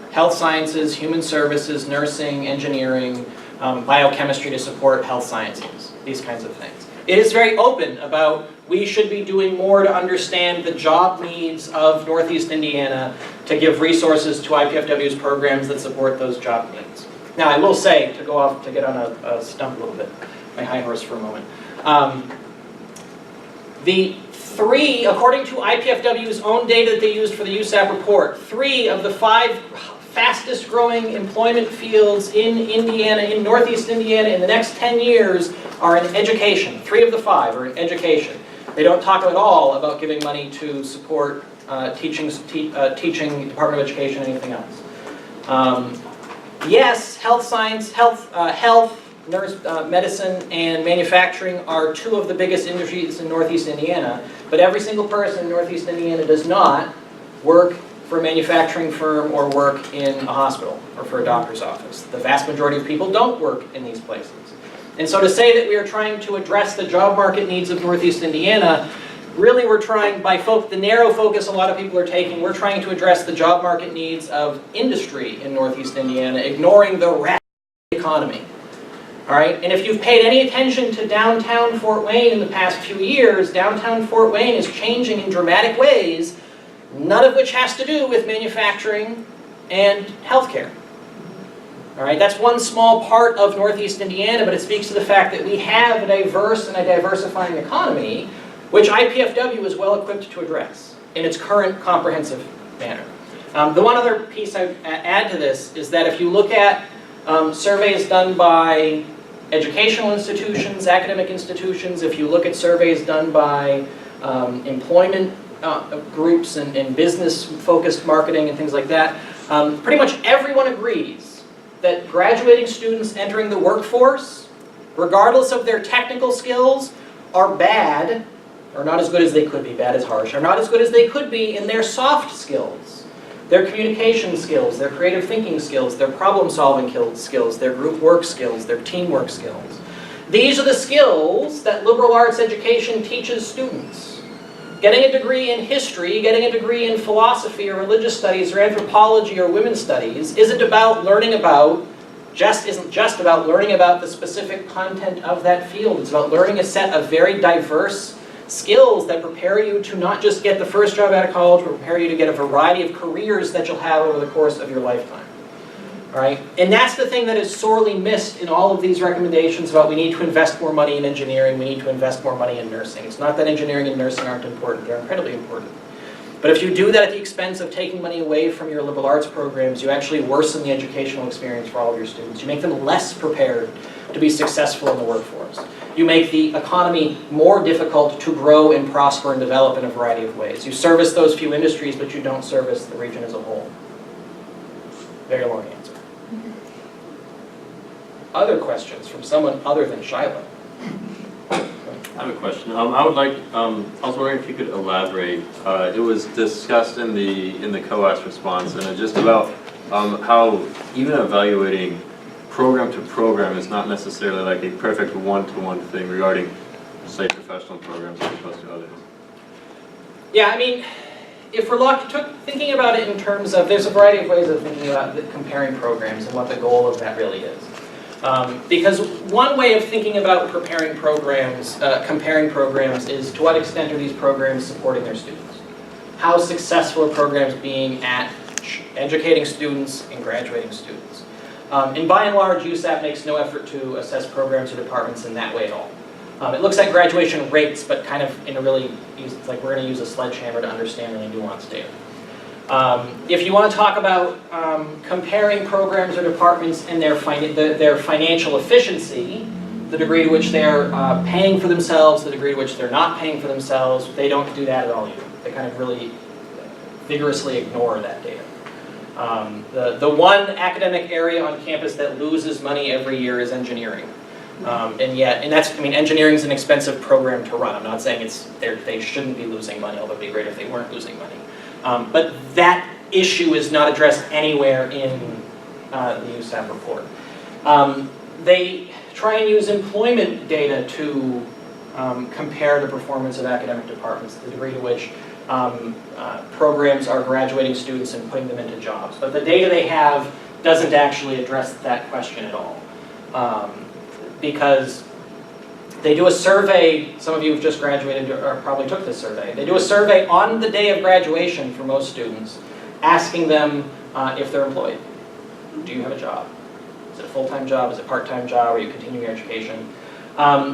health sciences, human services, nursing, engineering, biochemistry to support health sciences, these kinds of things. It is very open about we should be doing more to understand the job needs of Northeast Indiana to give resources to IPFW's programs that support those job needs. Now I will say, to go off, to get on a stump a little bit, my high horse for a moment. According to IPFW's own data that they used for the USAP report, 3 of the 5 fastest growing employment fields in Indiana, in Northeast Indiana, in the next 10 years are in education. 3 of the 5 are in education. They don't talk at all about giving money to support teaching, Department of Education, anything else. Yes, health science, health, nurse, medicine, and manufacturing are 2 of the biggest industries in Northeast Indiana, but every single person in Northeast Indiana does not work for a manufacturing firm or work in a hospital or for a doctor's office. The vast majority of people don't work in these places. And so to say that we are trying to address the job market needs of Northeast Indiana, really we're trying, by the narrow focus a lot of people are taking, we're trying to address the job market needs of industry in Northeast Indiana, ignoring the rapid economy. All right, and if you've paid any attention to downtown Fort Wayne in the past few years, downtown Fort Wayne is changing in dramatic ways, none of which has to do with manufacturing and healthcare. All right, that's one small part of Northeast Indiana, but it speaks to the fact that we have a diverse and a diversifying economy, which IPFW is well equipped to address in its current comprehensive manner. The one other piece I add to this is that if you look at surveys done by educational institutions, academic institutions, if you look at surveys done by employment groups and business-focused marketing and things like that, pretty much everyone agrees that graduating students entering the workforce, regardless of their technical skills, are bad, or not as good as they could be, bad is harsh, are not as good as they could be in their soft skills. Their communication skills, their creative thinking skills, their problem-solving skills, their group work skills, their teamwork skills. These are the skills that liberal arts education teaches students. Getting a degree in history, getting a degree in philosophy or religious studies or anthropology or women's studies isn't just about learning about the specific content of that field. It's about learning a set of very diverse skills that prepare you to not just get the first job out of college, but prepare you to get a variety of careers that you'll have over the course of your lifetime. All right? And that's the thing that is sorely missed in all of these recommendations about we need to invest more money in engineering, we need to invest more money in nursing. It's not that engineering and nursing aren't important, they're incredibly important. But if you do that at the expense of taking money away from your liberal arts programs, you actually worsen the educational experience for all of your students. You make them less prepared to be successful in the workforce. You make the economy more difficult to grow and prosper and develop in a variety of ways. You service those few industries, but you don't service the region as a whole. Very long answer. Other questions from someone other than Shiloh? I have a question. I was wondering if you could elaborate. It was discussed in the COAS response, and it's just about how even evaluating program to program is not necessarily like a perfect one-to-one thing regarding, say, professional programs as opposed to others. Yeah, I mean, if we're thinking about it in terms of, there's a variety of ways of thinking about comparing programs and what the goal of that really is. Because one way of thinking about comparing programs is to what extent are these programs supporting their students? How successful are programs being at educating students and graduating students? And by and large, USAP makes no effort to assess programs or departments in that way at all. It looks at graduation rates, but kind of in a really, it's like we're going to use a sledgehammer to understand really nuanced data. If you want to talk about comparing programs or departments and their financial efficiency, the degree to which they're paying for themselves, the degree to which they're not paying for themselves, they don't do that at all either. They kind of really vigorously ignore that data. The one academic area on campus that loses money every year is engineering. Engineering is an expensive program to run. I'm not saying they shouldn't be losing money, although it would be great if they weren't losing money. But that issue is not addressed anywhere in the USAP report. They try and use employment data to compare the performance of academic departments, the degree to which programs are graduating students and putting them into jobs. But the data they have doesn't actually address that question at all. Because they do a survey, some of you have just graduated or probably took this survey. They do a survey on the day of graduation for most students, asking them if they're employed. Do you have a job? Is it a full-time job? Is it a part-time job? Are you continuing your education?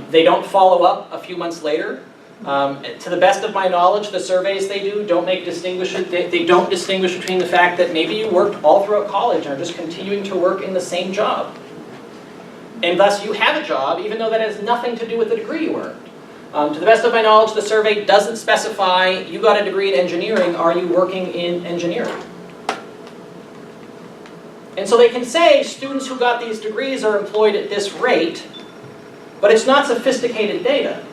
They don't follow up a few months later. To the best of my knowledge, the surveys they do don't distinguish between the fact that maybe you worked all throughout college and are just continuing to work in the same job. And thus you have a job, even though that has nothing to do with the degree you earned. To the best of my knowledge, the survey doesn't specify, you got a degree in engineering, are you working in engineering? And so they can say students who got these degrees are employed at this rate, but it's not sophisticated data.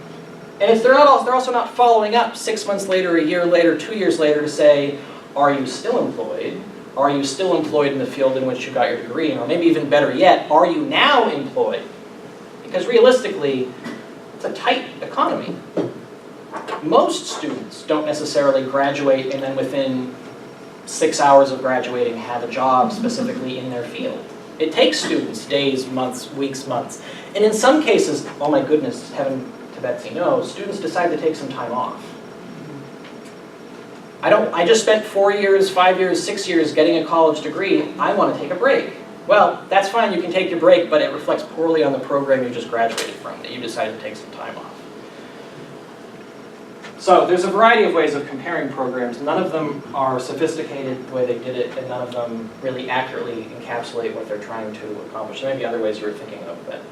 And they're also not following up 6 months later, a year later, 2 years later to say, are you still employed? Are you still employed in the field in which you got your degree? Or maybe even better yet, are you now employed? Because realistically, it's a tight economy. Most students don't necessarily graduate and then within 6 hours of graduating have a job specifically in their field. It takes students days, months, weeks, months. And in some cases, oh my goodness, heaven to Betsy knows, students decide to take some time off. I just spent 4 years, 5 years, 6 years getting a college degree. I want to take a break. Well, that's fine, you can take your break, but it reflects poorly on the program you just graduated from, that you decided to take some time off. So there's a variety of ways of comparing programs. None of them are sophisticated the way they did it, and none of them really accurately encapsulate what they're trying to accomplish. There may be other ways you were thinking of, but...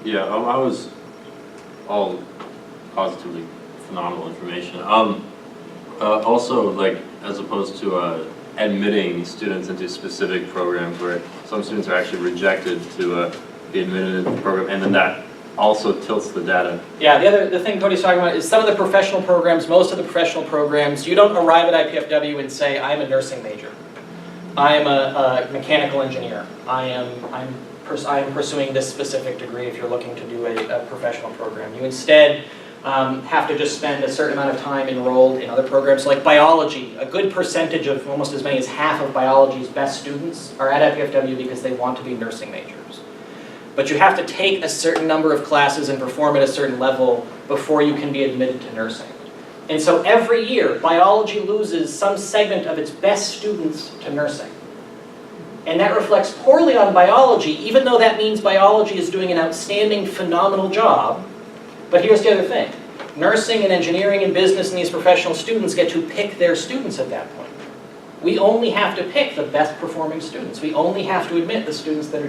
Yeah, I was all positively phenomenal information. Also, like, as opposed to admitting students into specific programs where some students are actually rejected to be admitted into the program, and then that also tilts the data. Yeah, the thing Cody's talking about is some of the professional programs, most of the professional programs, you don't arrive at IPFW and say, I'm a nursing major. I am a mechanical engineer. I am pursuing this specific degree if you're looking to do a professional program. You instead have to just spend a certain amount of time enrolled in other programs like biology. A good percentage of, almost as many as half of biology's best students are at IPFW because they want to be nursing majors. But you have to take a certain number of classes and perform at a certain level before you can be admitted to nursing. And so every year, biology loses some segment of its best students to nursing. And that reflects poorly on biology, even though that means biology is doing an outstanding, phenomenal job. But here's the other thing. Nursing and engineering and business and these professional students get to pick their students at that point. We only have to pick the best performing students. We only have to admit the students that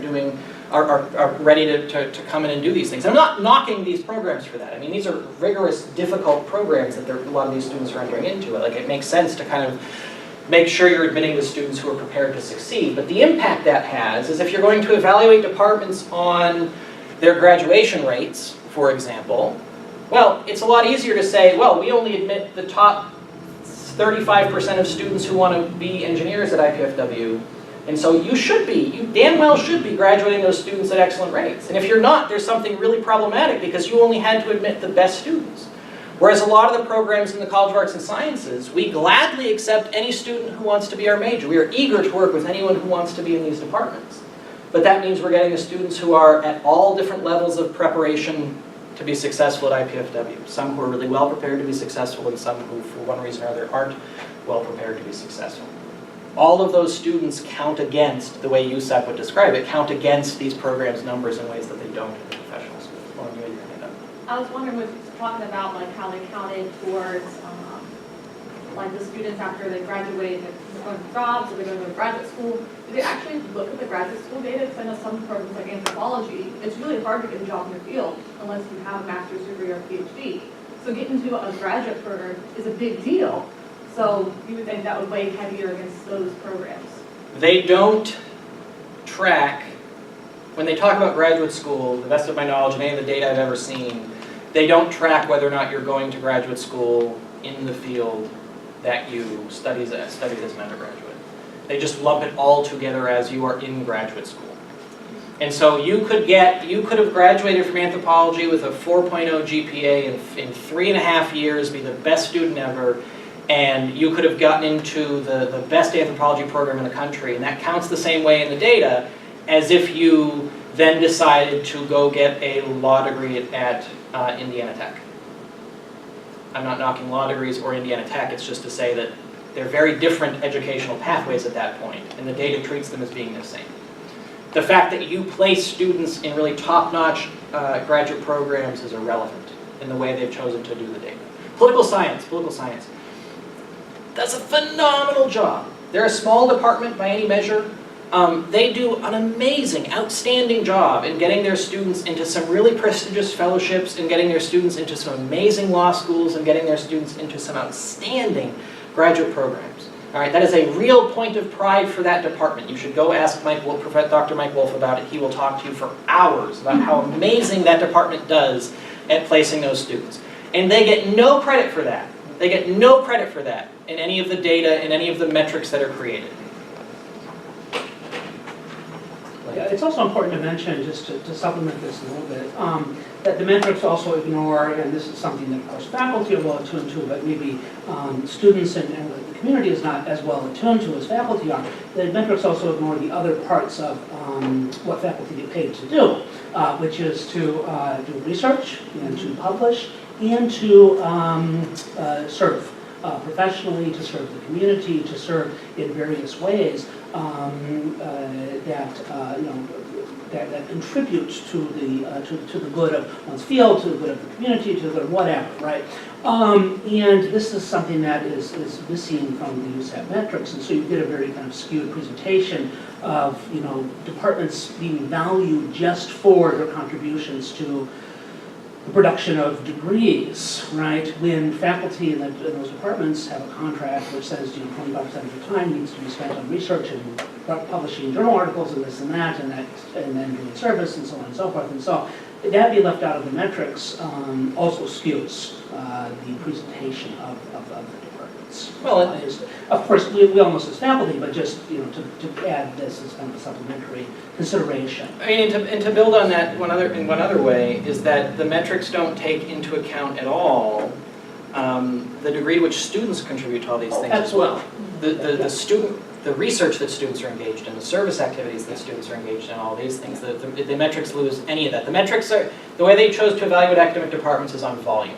are ready to come in and do these things. I'm not knocking these programs for that. I mean, these are rigorous, difficult programs that a lot of these students are entering into. Like, it makes sense to kind of make sure you're admitting the students who are prepared to succeed. But the impact that has is if you're going to evaluate departments on their graduation rates, for example, well, it's a lot easier to say, well, we only admit the top 35% of students who want to be engineers at IPFW. And so you damn well should be graduating those students at excellent rates. And if you're not, there's something really problematic because you only had to admit the best students. Whereas a lot of the programs in the College of Arts and Sciences, we gladly accept any student who wants to be our major. We are eager to work with anyone who wants to be in these departments. But that means we're getting the students who are at all different levels of preparation to be successful at IPFW. Some who are really well prepared to be successful and some who, for one reason or other, aren't well prepared to be successful. All of those students count against, the way USAP would describe it, count against these programs' numbers in ways that they don't in the professional schools. Well, you had your hand up. I was wondering, was talking about like how they counted towards like the students after they graduate, they're going to jobs, or they're going to go to graduate school. Do they actually look at the graduate school data? Because I know some programs like anthropology, it's really hard to get a job in your field unless you have a master's degree or a PhD. So getting into a graduate program is a big deal. So you would think that would weigh heavier against those programs. They don't track, when they talk about graduate school, the best of my knowledge and any of the data I've ever seen, they don't track whether or not you're going to graduate school in the field that you studied as an undergraduate. They just lump it all together as you are in graduate school. And so you could have graduated from anthropology with a 4.0 GPA in 3.5 years, be the best student ever, and you could have gotten into the best anthropology program in the country, and that counts the same way in the data as if you then decided to go get a law degree at Indiana Tech. I'm not knocking law degrees or Indiana Tech, it's just to say that they're very different educational pathways at that point, and the data treats them as being the same. The fact that you place students in really top-notch graduate programs is irrelevant in the way they've chosen to do the data. Political science does a phenomenal job. They're a small department by any measure. They do an amazing, outstanding job in getting their students into some really prestigious fellowships, and getting their students into some amazing law schools, and getting their students into some outstanding graduate programs. All right, that is a real point of pride for that department. You should go ask Dr. Mike Wolf about it. He will talk to you for hours about how amazing that department does at placing those students. And they get no credit for that. They get no credit for that in any of the data, in any of the metrics that are created. Yeah, it's also important to mention, just to supplement this a little bit, that the metrics also ignore, and this is something that of course faculty are well attuned to, but maybe students and the community is not as well attuned to as faculty are. The metrics also ignore the other parts of what faculty get paid to do, which is to do research and to publish and to serve professionally, to serve the community, to serve in various ways that contributes to the good of one's field, to the good of the community, to the good of whatever, right? And this is something that is missing from the USAP metrics, and so you get a very kind of skewed presentation of departments being valued just for their contributions to the production of degrees, right? When faculty in those departments have a contract which says, 25% of your time needs to be spent on research and publishing journal articles and this and that, and then doing service and so on and so forth. And so that being left out of the metrics also skews the presentation of the departments. Well, Of course, we almost as faculty, but just, to add this as kind of a supplementary consideration. I mean, and to build on that, one other way is that the metrics don't take into account at all the degree to which students contribute to all these things as well. The research that students are engaged in, the service activities that students are engaged in, all these things, the metrics lose any of that. The metrics are, the way they chose to evaluate academic departments is on volume.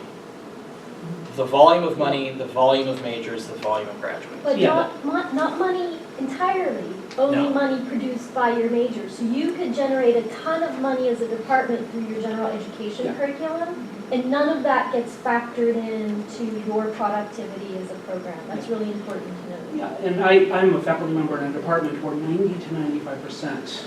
The volume of money, the volume of majors, the volume of graduates. But Yeah. not money entirely, only No. money produced by your major. So you could generate a ton of money as a department through your general education Yeah. curriculum, and none of that gets factored into your productivity as a program. That's really important to know. Yeah, and I'm a faculty member in a department where 90 to 95%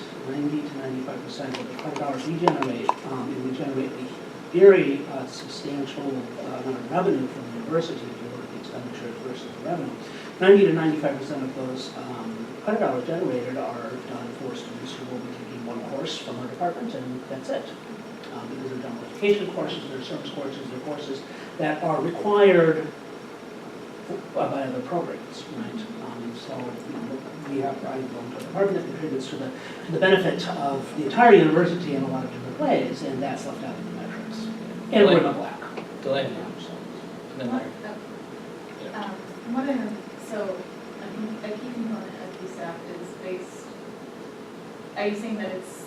of the $5 we generate, and we generate a very substantial amount of revenue from the university if you look at the expenditures versus the revenue. 90 to 95% of those credit hours generated are done for students who will be taking one course from our department, and that's it. Because they're general education courses, they're service courses, they're courses that are required by other programs, right? So we have, I belong to a department that contributes to the benefit of the entire university in a lot of different ways, and that's left out of the metrics. And we're in the black. Delaney. So, And then Larry. One of them, so a key component of USAP is based, are you saying that it's,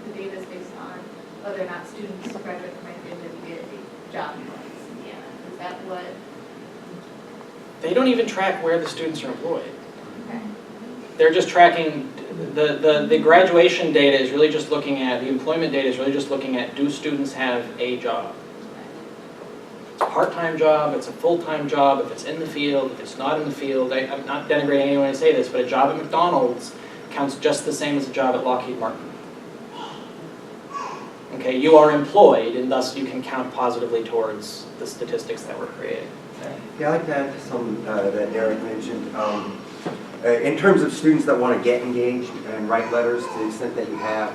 the data is based on whether or not students graduate from IPFW to get a job in Indiana? Is that what? They don't even track where the students are employed. Okay. They're just tracking, the graduation data is really just looking at, the employment data is really just looking at, do students have a job? It's a part-time job, it's a full-time job, if it's in the field, if it's not in the field. I'm not denigrating anyone when I say this, but a job at McDonald's counts just the same as a job at Lockheed Martin. Okay, you are employed, and thus you can count positively towards the statistics that we're creating. Yeah, I'd like to add to some that Eric mentioned. In terms of students that want to get engaged and write letters to the extent that you have,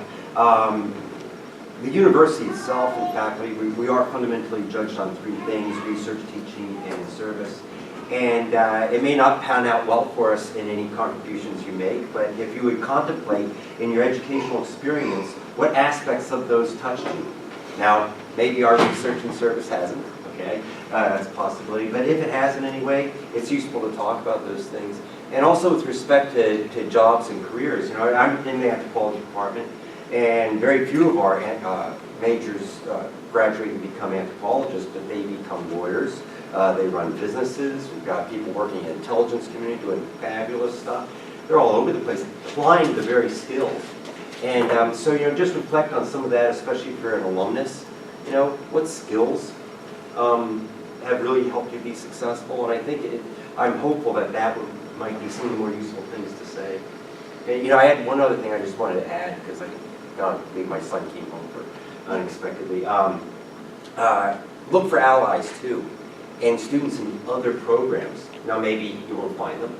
the university itself and faculty, we are fundamentally judged on three things: research, teaching, and service. And it may not pan out well for us in any contributions you make, but if you would contemplate in your educational experience, what aspects of those touched you? Now, maybe our research and service hasn't, okay? That's a possibility, but if it has in any way, it's useful to talk about those things. And also with respect to jobs and careers, I'm in the anthropology department, and very few of our majors graduate and become anthropologists, but they become lawyers. They run businesses. We've got people working in the intelligence community doing fabulous stuff. They're all over the place, applying the very skills. And so, just reflect on some of that, especially if you're an alumnus. What skills have really helped you be successful? And I think I'm hopeful that might be some of the more useful things to say. And, I had one other thing I just wanted to add, because I believe my son came home unexpectedly. Look for allies, too, and students in other programs. Now, maybe you won't find them.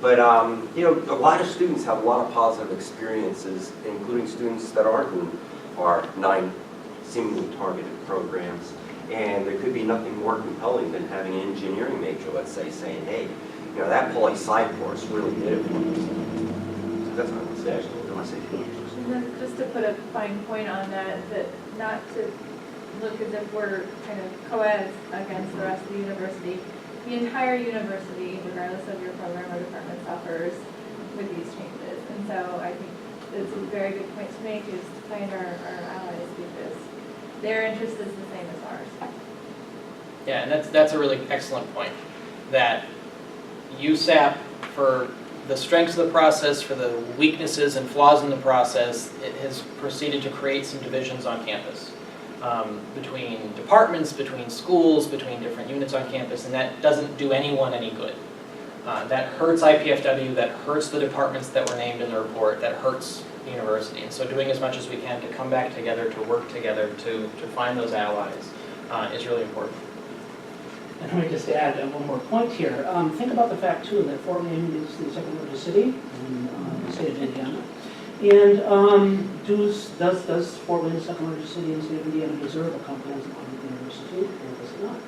But, a lot of students have a lot of positive experiences, including students that aren't in our 9 seemingly targeted programs. And there could be nothing more compelling than having an engineering major, let's say, saying, hey, that poli-sci course really did it for me. So that's what I would say. And then just to put a fine point on that not to look as if we're kind of co-ed against the rest of the university. The entire university, regardless of your program or department, suffers with these changes. And so I think it's a very good point to make, is to find our allies, because their interest is the same as ours. Yeah, and that's a really excellent point, that USAP, for the strengths of the process, for the weaknesses and flaws in the process, it has proceeded to create some divisions on campus. Between departments, between schools, between different units on campus, and that doesn't do anyone any good. That hurts IPFW, that hurts the departments that were named in the report, that hurts the university. And so doing as much as we can to come back together, to work together, to find those allies is really important. And let me just add one more point here. Think about the fact, too, that Fort Wayne is the second largest city in the state of Indiana. And does Fort Wayne, the second largest city in the state of Indiana, deserve a comprehensive public university, or does it not?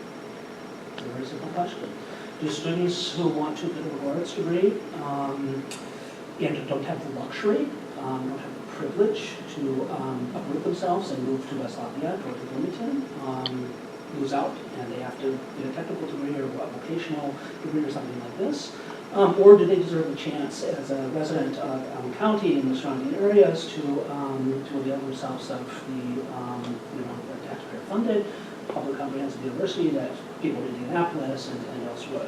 It's a very simple question. Do students who want to get a liberal arts degree and don't have the luxury, don't have the privilege to uproot themselves and move to West Lafayette or to Bloomington, lose out, and they have to get a technical degree or a vocational degree or something like this? Or do they deserve a chance as a resident of Allen County and the surrounding areas to avail themselves of the taxpayer-funded public comprehensive university that people in Indianapolis and elsewhere,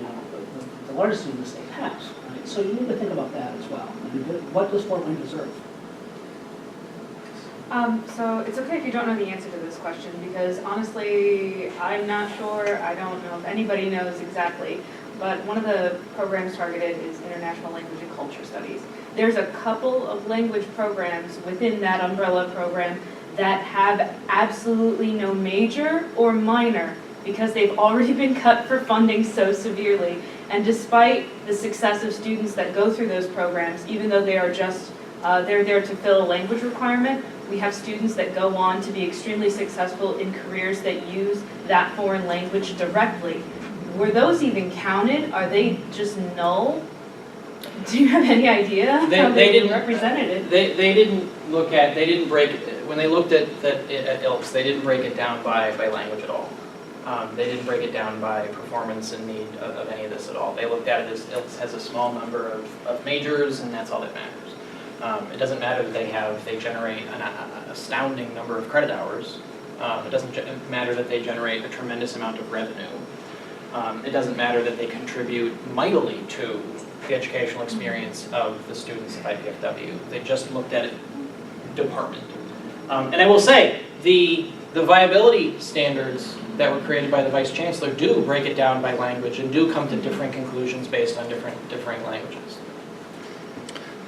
the largest city in the state has, right? So you need to think about that as well. I mean, what does Fort Wayne deserve? So it's okay if you don't know the answer to this question, because honestly, I'm not sure. I don't know if anybody knows exactly. But one of the programs targeted is International Language and Culture Studies. There's a couple of language programs within that umbrella program that have absolutely no major or minor because they've already been cut for funding so severely. And despite the success of students that go through those programs, even though they are just, they're there to fill a language requirement, we have students that go on to be extremely successful in careers that use that foreign language directly. Were those even counted? Are they just null? Do you have any idea how they didn't represented it? They didn't look at, they didn't break, when they looked at ILCS, they didn't break it down by language at all. They didn't break it down by performance and need of any of this at all. They looked at it as ILCS has a small number of majors, and that's all that matters. It doesn't matter that they generate an astounding number of credit hours. It doesn't matter that they generate a tremendous amount of revenue. It doesn't matter that they contribute mightily to the educational experience of the students at IPFW. They just looked at it department. And I will say, the viability standards that were created by the Vice Chancellor do break it down by language and do come to different conclusions based on differing languages.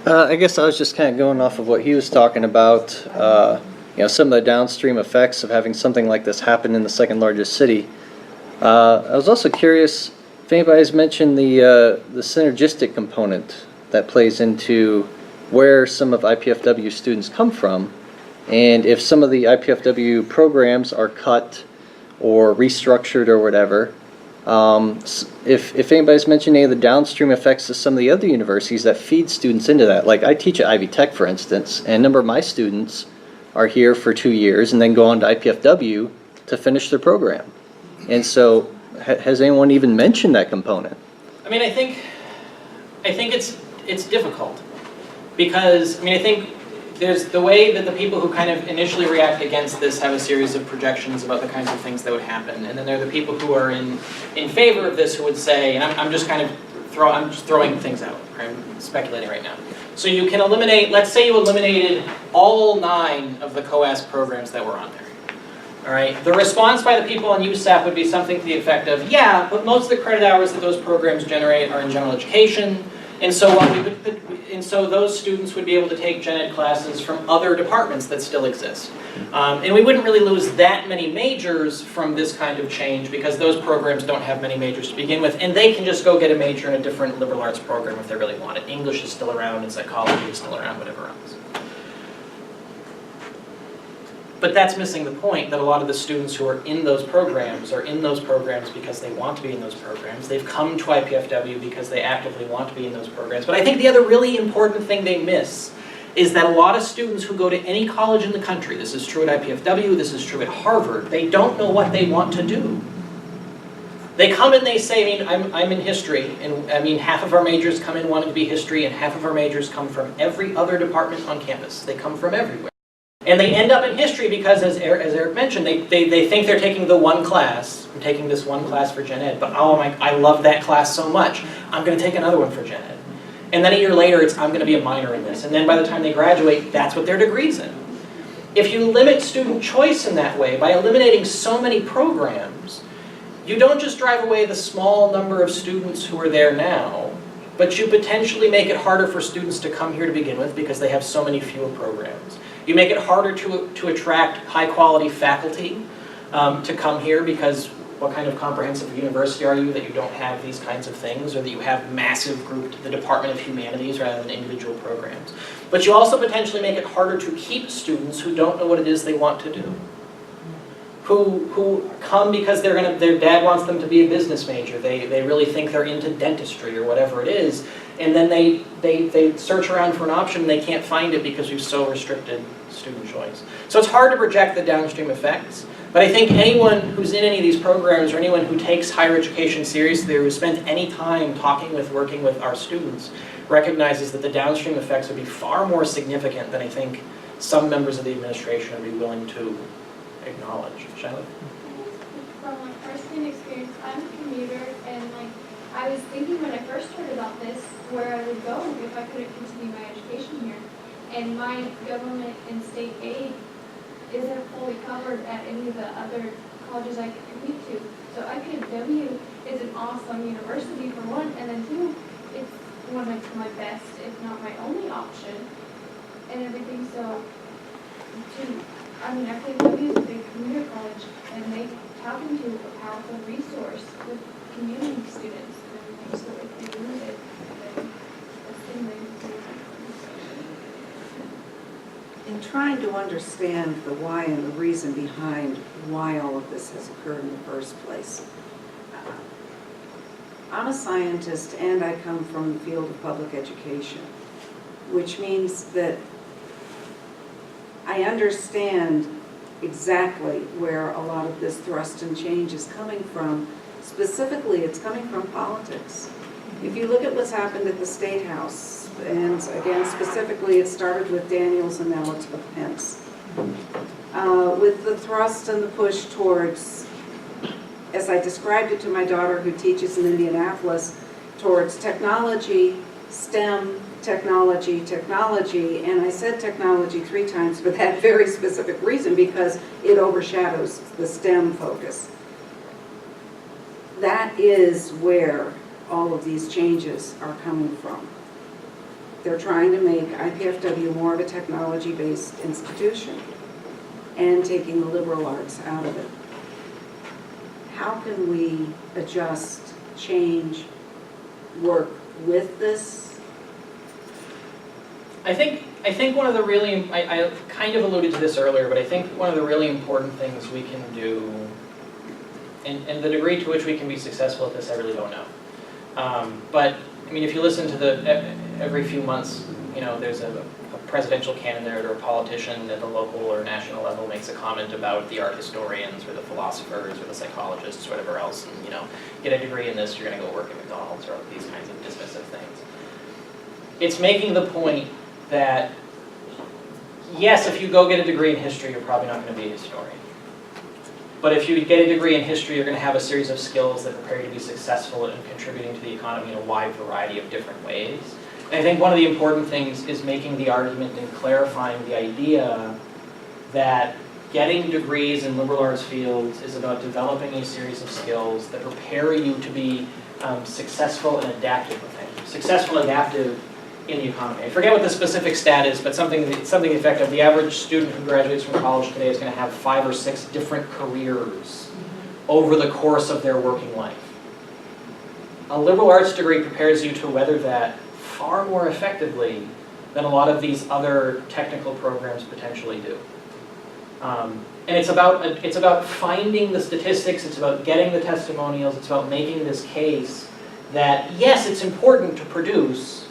I guess I was just kind of going off of what he was talking about, some of the downstream effects of having something like this happen in the second largest city. I was also curious if anybody's mentioned the synergistic component that plays into where some of IPFW students come from, and if some of the IPFW programs are cut or restructured or whatever. If anybody's mentioned any of the downstream effects of some of the other universities that feed students into that. Like I teach at Ivy Tech, for instance, and a number of my students are here for 2 years and then go on to IPFW to finish their program. And so has anyone even mentioned that component? I mean, I think it's difficult because, I think there's the way that the people who kind of initially react against this have a series of projections about the kinds of things that would happen. And then there are the people who are in favor of this who would say, and I'm just kind of throwing things out, I'm speculating right now. So you can eliminate, let's say you eliminated all 9 of the COAS programs that were on there. All right. The response by the people on USAP would be something to the effect of, yeah, but most of the credit hours that those programs generate are in general education, and so those students would be able to take gen ed classes from other departments that still exist. And we wouldn't really lose that many majors from this kind of change because those programs don't have many majors to begin with, and they can just go get a major in a different liberal arts program if they really want it. English is still around, and psychology is still around, whatever else. But that's missing the point that a lot of the students who are in those programs are in those programs because they want to be in those programs. They've come to IPFW because they actively want to be in those programs. But I think the other really important thing they miss is that a lot of students who go to any college in the country, this is true at IPFW, this is true at Harvard, they don't know what they want to do. They come and they say, I'm in history, and half of our majors come in wanting to be history, and half of our majors come from every other department on campus. They come from everywhere. And they end up in history because, as Eric mentioned, they think they're taking the one class. I'm taking this one class for gen ed, but I love that class so much, I'm going to take another one for gen ed. And then a year later, I'm going to be a minor in this. And then by the time they graduate, that's what their degree's in. If you limit student choice in that way, by eliminating so many programs, you don't just drive away the small number of students who are there now, but you potentially make it harder for students to come here to begin with because they have so many fewer programs. You make it harder to attract high-quality faculty to come here because what kind of comprehensive university are you that you don't have these kinds of things, or that you have massive grouped the Department of Humanities rather than individual programs. But you also potentially make it harder to keep students who don't know what it is they want to do. Who come because their dad wants them to be a business major. They really think they're into dentistry or whatever it is, and then they search around for an option and they can't find it because we've so restricted student choice. So it's hard to project the downstream effects, but I think anyone who's in any of these programs or anyone who takes higher education seriously or who spent any time working with our students recognizes that the downstream effects would be far more significant than I think some members of the administration would be willing to acknowledge. Shiloh? From like first-hand experience, I'm a commuter, and like I was thinking when I first heard about this, where I would go if I couldn't continue my education here. And my government and state aid isn't fully covered at any of the other colleges I could compete to. So IPFW is an awesome university for one, and then two, it's one of my best, if not my only option, and everything. So, IPFW is a big commuter college, and they tap into a powerful resource with community students and everything. So if they lose it, then that's the thing they do. In trying to understand the why and the reason behind why all of this has occurred in the first place, I'm a scientist and I come from the field of public education, which means that I understand exactly where a lot of this thrust and change is coming from. Specifically, it's coming from politics. If you look at what's happened at the State House, and again, specifically, it started with Daniels and now it's with Pence. With the thrust and the push towards, as I described it to my daughter who teaches in Indianapolis, towards technology, STEM, technology, and I said technology 3 times for that very specific reason, because it overshadows the STEM focus. That is where all of these changes are coming from. They're trying to make IPFW more of a technology-based institution and taking the liberal arts out of it. How can we adjust, change, work with this? I think one of the really, I kind of alluded to this earlier, but I think one of the really important things we can do, and the degree to which we can be successful at this, I really don't know. But I mean, if you listen to every few months, you know, there's a presidential candidate or a politician at the local or national level makes a comment about the art historians or the philosophers or the psychologists or whatever else, and you know, get a degree in this, you're going to go work at McDonald's, or these kinds of dismissive things. It's making the point that, yes, if you go get a degree in history, you're probably not going to be a historian. But if you get a degree in history, you're going to have a series of skills that prepare you to be successful in contributing to the economy in a wide variety of different ways. And I think one of the important things is making the argument and clarifying the idea that getting degrees in liberal arts fields is about developing a series of skills that prepare you to be successful and adaptive. Successful and adaptive in the economy. I forget what the specific stat is, but something effective. The average student who graduates from college today is going to have 5 or 6 different careers over the course of their working life. A liberal arts degree prepares you to weather that far more effectively than a lot of these other technical programs potentially do. And it's about finding the statistics, it's about getting the testimonials, it's about making this case that, yes, it's important to produce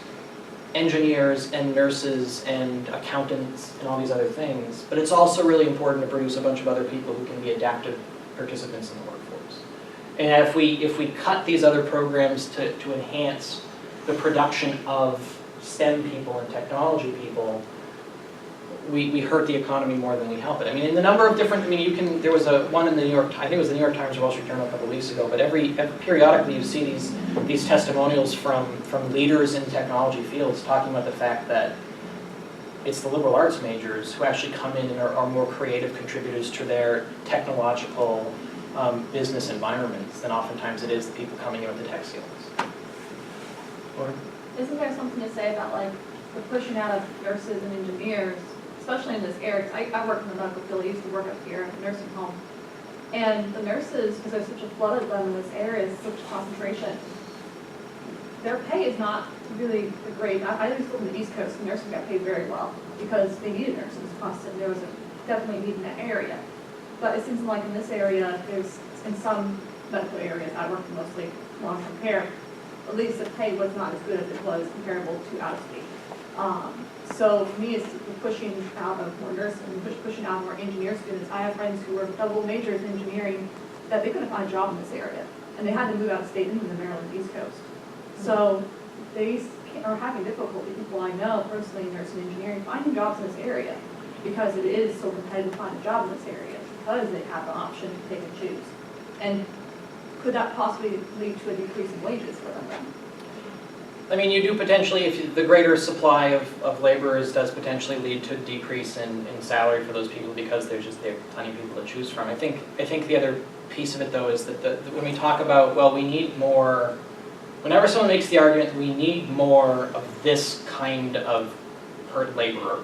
engineers and nurses and accountants and all these other things, but it's also really important to produce a bunch of other people who can be adaptive participants in the workforce. And if we cut these other programs to enhance the production of STEM people and technology people, we hurt the economy more than we help it. I mean, in the number of different, there was one in the New York, I think it was the New York Times or Wall Street Journal a couple of weeks ago, but periodically you see these testimonials from leaders in technology fields talking about the fact that it's the liberal arts majors who actually come in and are more creative contributors to their technological business environments than oftentimes it is the people coming in with the tech skills. Lauren? isn't there something to say about like the pushing out of nurses and engineers, especially in this area? 'Cause I work in the medical field, I used to work up here at the nursing home. And the nurses, because there's such a flood of them in this area, such a concentration, their pay is not really great. I used to live in the East Coast, and nurses got paid very well because they needed nurses constantly. There was definitely need in that area. But it seems like in this area, there's, in some medical areas, I work mostly long-term care, at least the pay was not as good as it was comparable to out of state. So for me, it's pushing out of more nurses and pushing out more engineer students. I have friends who were double majors in engineering that they couldn't find a job in this area, and they had to move out of state into the Maryland East Coast. So they are having difficulty, people I know personally, nursing and engineering, finding jobs in this area because it is so competitive to find a job in this area because they have the option to pick and choose. And could that possibly lead to a decrease in wages for them then? I mean, you do potentially, if the greater supply of laborers does potentially lead to a decrease in salary for those people because there are plenty of people to choose from. I think the other piece of it though is that when we talk about, well, we need more, whenever someone makes the argument, we need more of this kind of laborer.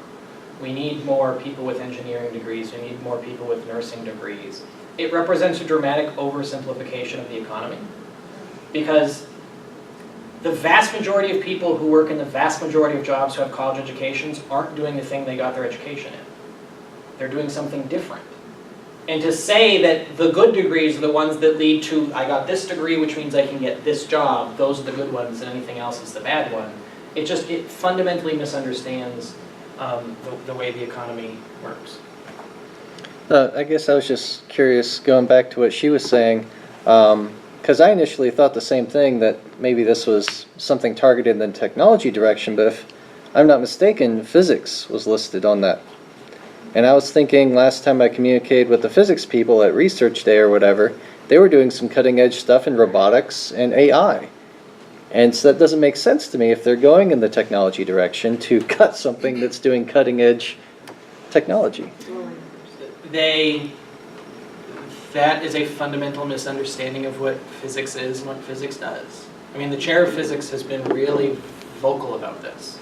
We need more people with engineering degrees, we need more people with nursing degrees. It represents a dramatic oversimplification of the economy because the vast majority of people who work in the vast majority of jobs who have college educations aren't doing the thing they got their education in. They're doing something different. And to say that the good degrees are the ones that lead to, I got this degree, which means I can get this job, those are the good ones, and anything else is the bad one, it fundamentally misunderstands the way the economy works. I guess I was just curious, going back to what she was saying, because I initially thought the same thing, that maybe this was something targeted in the technology direction, but if I'm not mistaken, physics was listed on that. And I was thinking last time I communicated with the physics people at Research Day or whatever, they were doing some cutting edge stuff in robotics and AI. And so that doesn't make sense to me if they're going in the technology direction to cut something that's doing cutting edge technology. That is a fundamental misunderstanding of what physics is and what physics does. I mean, the chair of physics has been really vocal about this,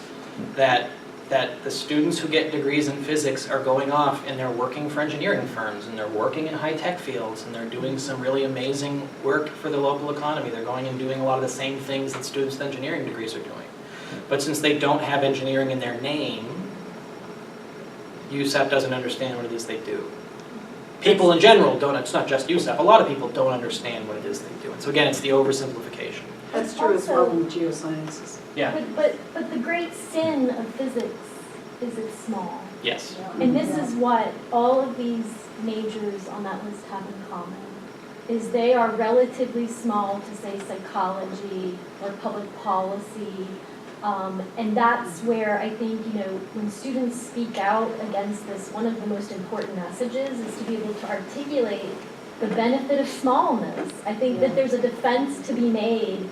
that the students who get degrees in physics are going off and they're working for engineering firms and they're working in high-tech fields and they're doing some really amazing work for the local economy. They're going and doing a lot of the same things that students with engineering degrees are doing. But since they don't have engineering in their name, USAP doesn't understand what it is they do. People in general don't, it's not just USAP, a lot of people don't understand what it is they do. And so again, it's the oversimplification. That's true as well in geosciences. Yeah. But the great sin of physics is it's small. Yes. And this is what all of these majors on that list have in common, is they are relatively small to say psychology or public policy. And that's where I think, when students speak out against this, one of the most important messages is to be able to articulate the benefit of smallness. I think that there's a defense to be made.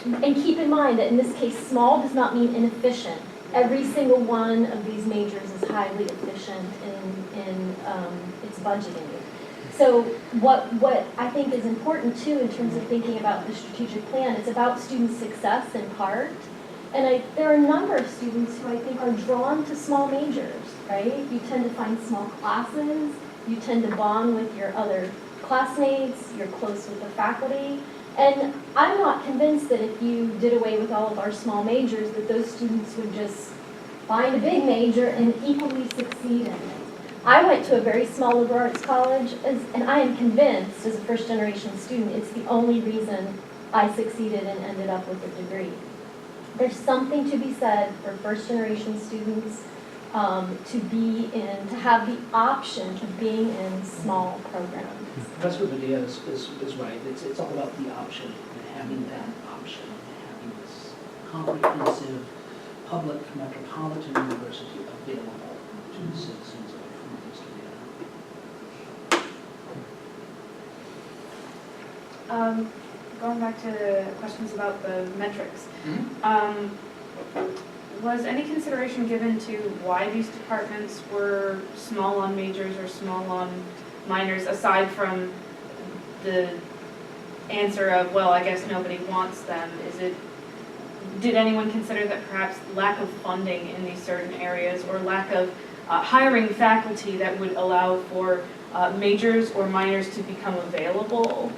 And keep in mind that in this case, small does not mean inefficient. Every single one of these majors is highly efficient in its budgeting. So what I think is important too in terms of thinking about the strategic plan, it's about student success in part. And there are a number of students who I think are drawn to small majors, right? You tend to find small classes, you tend to bond with your other classmates, you're close with the faculty. And I'm not convinced that if you did away with all of our small majors, that those students would just find a big major and equally succeed in it. I went to a very small liberal arts college, and I am convinced as a first generation student, it's the only reason I succeeded and ended up with a degree. There's something to be said for first generation students to have the option of being in small programs. Professor Padilla is right. It's all about the option and having that option, having this comprehensive public metropolitan university available to the citizens of East Indiana. Going back to questions about the metrics. Was any consideration given to why these departments were small on majors or small on minors, aside from the answer of, well, I guess nobody wants them? Is it did anyone consider that perhaps lack of funding in these certain areas or lack of hiring faculty that would allow for majors or minors to become available?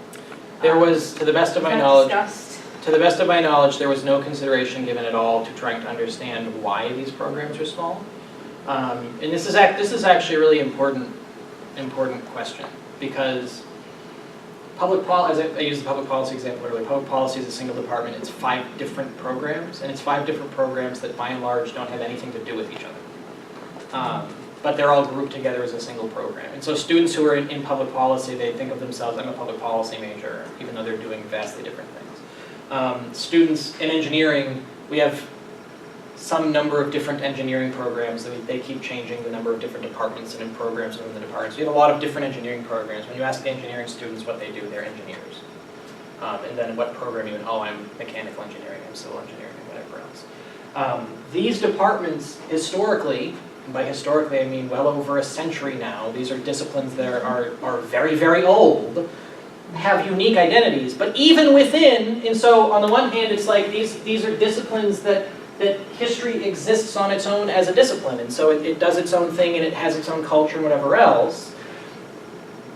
There was, to the best of my Was that knowledge, discussed? to the best of my knowledge, there was no consideration given at all to trying to understand why these programs are small. And this is actually a really important question, because as I used the public policy example earlier, public policy is a single department. It's 5 different programs, and it's 5 different programs that by and large don't have anything to do with each other. But they're all grouped together as a single program. And so students who are in public policy, they think of themselves, I'm a public policy major, even though they're doing vastly different things. Students in engineering, we have some number of different engineering programs. They keep changing the number of different departments and in programs within the departments. We have a lot of different engineering programs. When you ask the engineering students what they do, they're engineers. And then what program you in? Oh, I'm mechanical engineering, I'm civil engineering, and whatever else. These departments, historically, and by historically I mean well over a century now, these are disciplines that are very, very old, have unique identities. But even within, and so on the one hand, it's like these are disciplines that history exists on its own as a discipline, and so it does its own thing and it has its own culture and whatever else.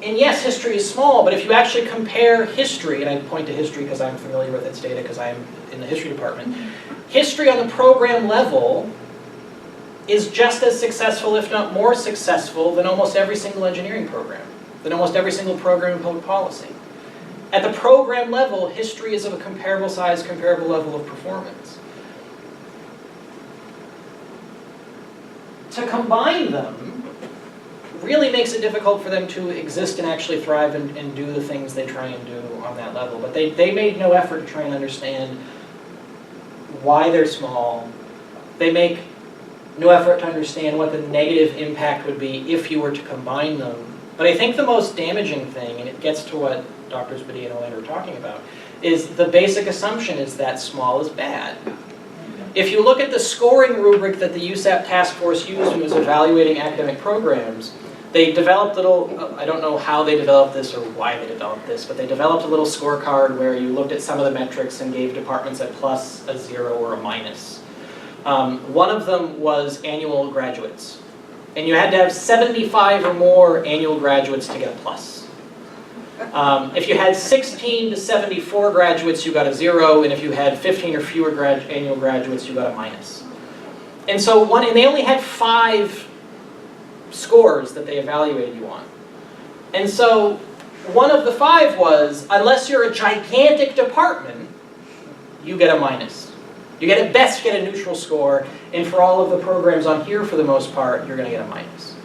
And yes, history is small, but if you actually compare history, and I point to history because I'm familiar with its data because I'm in the history department, history on the program level is just as successful, if not more successful, than almost every single engineering program, than almost every single program in public policy. At the program level, history is of a comparable size, comparable level of performance. To combine them really makes it difficult for them to exist and actually thrive and do the things they try and do on that level. But they made no effort to try and understand why they're small. They make no effort to understand what the negative impact would be if you were to combine them. But I think the most damaging thing, and it gets to what Drs. Badie and Olander were talking about, is the basic assumption is that small is bad. If you look at the scoring rubric that the USAP task force used when it was evaluating academic programs, they developed I don't know how they developed this or why they developed this, but they developed a little scorecard where you looked at some of the metrics and gave departments a plus, a 0, or a minus. One of them was annual graduates. And you had to have 75 or more annual graduates to get a plus. If you had 16 to 74 graduates, you got a 0, and if you had 15 or fewer annual graduates, you got a minus. And so and they only had 5 scores that they evaluated you on. And so one of the 5 was, unless you're a gigantic department, you get a minus. You get at best get a neutral score, and for all of the programs on here, for the most part, you're going to get a minus.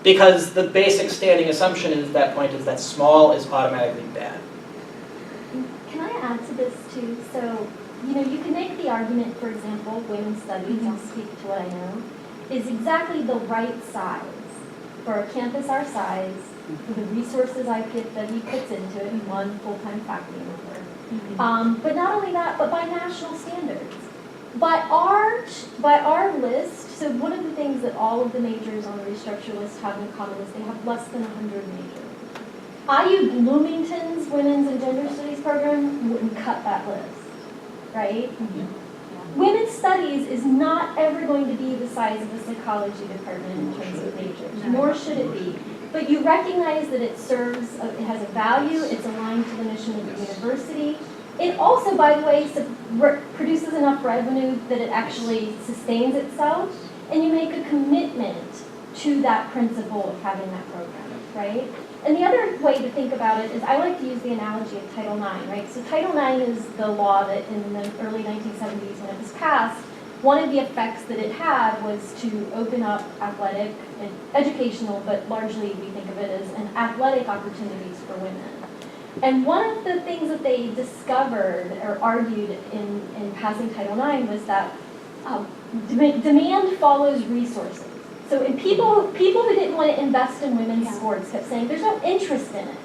Because the basic standing assumption at that point is that small is automatically bad. Can I add to this too? So, you can make the argument, for example, women's studies, I'll speak to what I know, is exactly the right size for a campus our size, for the resources IPFW puts into it, and 1 full-time faculty member. But not only that, but by national standards. By our list, so one of the things that all of the majors on the restructure list have in common is they have less than 100 majors. IU Bloomington's Women's and Gender Studies program wouldn't cut that list, right? Women's Studies is not ever going to be the size of a psychology department in terms of majors, nor should it be. But you recognize that it serves, it has a value, it's aligned to the mission of the university. It also, by the way, produces enough revenue that it actually sustains itself, and you make a commitment to that principle of having that program, right? And the other way to think about it is I like to use the analogy of Title IX, right? So Title IX is the law that in the early 1970s when it was passed, one of the effects that it had was to open up athletic and educational, but largely we think of it as an athletic opportunities for women. And one of the things that they discovered or argued in passing Title IX was that demand follows resources. So people who didn't want to invest in women's sports kept saying, there's no interest in it,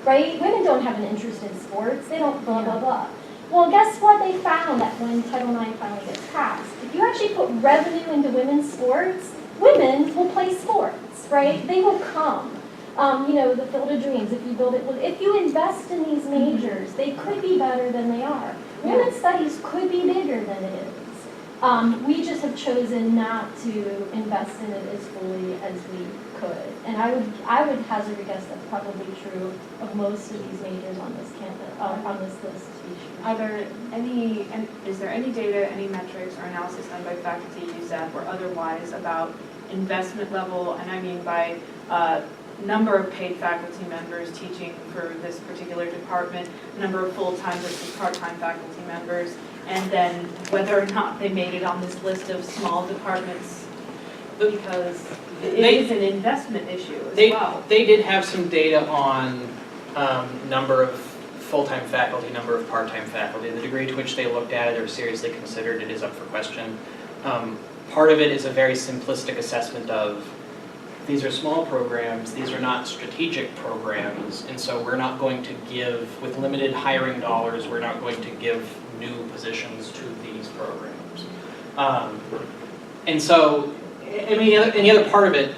right? Women don't have an interest in sports. They don't blah, blah, blah. Well, guess what they found that when Title IX finally gets passed? If you actually put revenue into women's sports, women will play sports, right? They will come. The Field of Dreams, if you build it, if you invest in these majors, they could be better than they are. Women's studies could be bigger than it is. We just have chosen not to invest in it as fully as we could. And I would hazard a guess that's probably true of most of these majors on this campus, on this list. Are there any, and is there any data, any metrics or analysis done by faculty, USAP, or otherwise about investment level, and I mean by number of paid faculty members teaching for this particular department, number of full-time versus part-time faculty members, and then whether or not they made it on this list of small departments, because it is an investment issue as well. They did have some data on number of full-time faculty, number of part-time faculty. The degree to which they looked at it or seriously considered it is up for question. Part of it is a very simplistic assessment of these are small programs, these are not strategic programs, and so we're not going to give, with limited hiring dollars, we're not going to give new positions to these programs. And so, I mean, and the other part of it,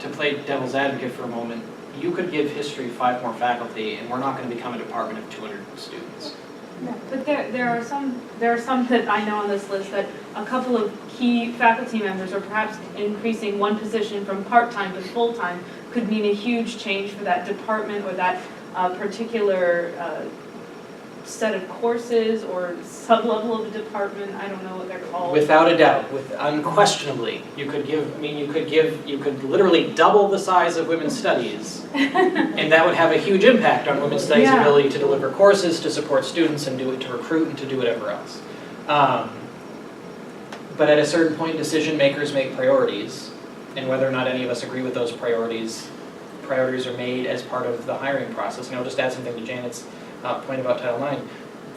to play devil's advocate for a moment, you could give history 5 more faculty and we're not going to become a department of 200 students. But there are some that I know on this list that a couple of key faculty members, or perhaps increasing one position from part-time to full-time, could mean a huge change for that department or that particular set of courses or sub-level of a department. I don't know what they're called. Without a doubt, unquestionably, you could literally double the size of women's studies, and that would have a huge impact on women's studies' ability to deliver courses, to support students, and to recruit, and to do whatever else. But at a certain point, decision makers make priorities, and whether or not any of us agree with those priorities are made as part of the hiring process. And I'll just add something to Janet's point about Title IX.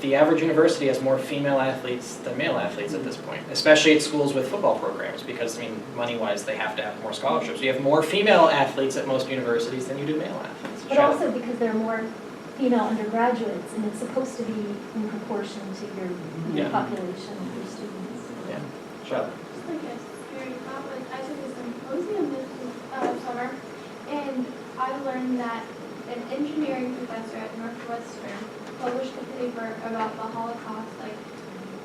The average university has more female athletes than male athletes at this point, especially at schools with football programs, because, I mean, money-wise, they have to have more scholarships. You have more female athletes at most universities than you do male athletes. But also because there are more female undergraduates, and it's supposed to be in proportion to your population of your students. Yeah, Charlotte. Just like a scary thought, like I took a symposium this summer, and I learned that an engineering professor at Northwestern published a paper about the Holocaust, like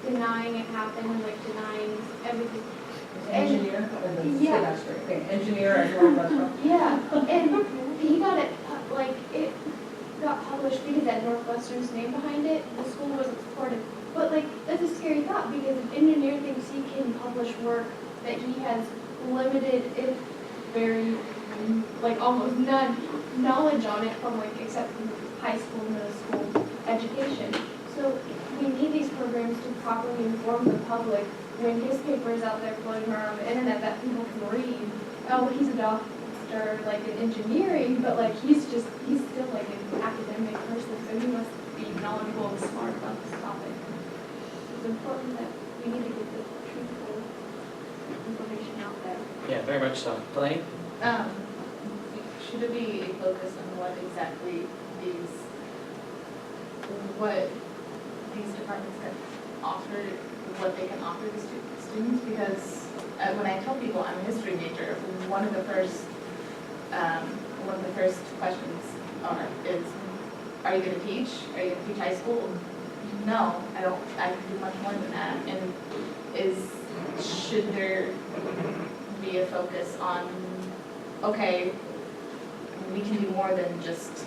denying it happened and like denying everything. Engineer? Yeah. Engineer at Northwestern? Yeah, and he got it, like, it got published because at Northwestern's name behind it, the school wasn't supported. But like, that's a scary thought, because an engineer thinks he can publish work that he has limited, if very, like almost none knowledge on it from like, except from high school, middle school education. So we need these programs to properly inform the public when his paper is out there floating around on the internet that people can read. Oh, he's a doctor, like in engineering, but like he's still like an academic person, so he must be knowledgeable and smart about this topic. It's important that we need to get the truthful information out there. Yeah, very much so. Delaney? Should it be a focus on what exactly these departments can offer, what they can offer the students? Because when I tell people I'm a history major, one of the first questions on it is, are you going to teach? Are you going to teach high school? No, I don't. I can do much more than that. And should there be a focus on, okay, we can do more than just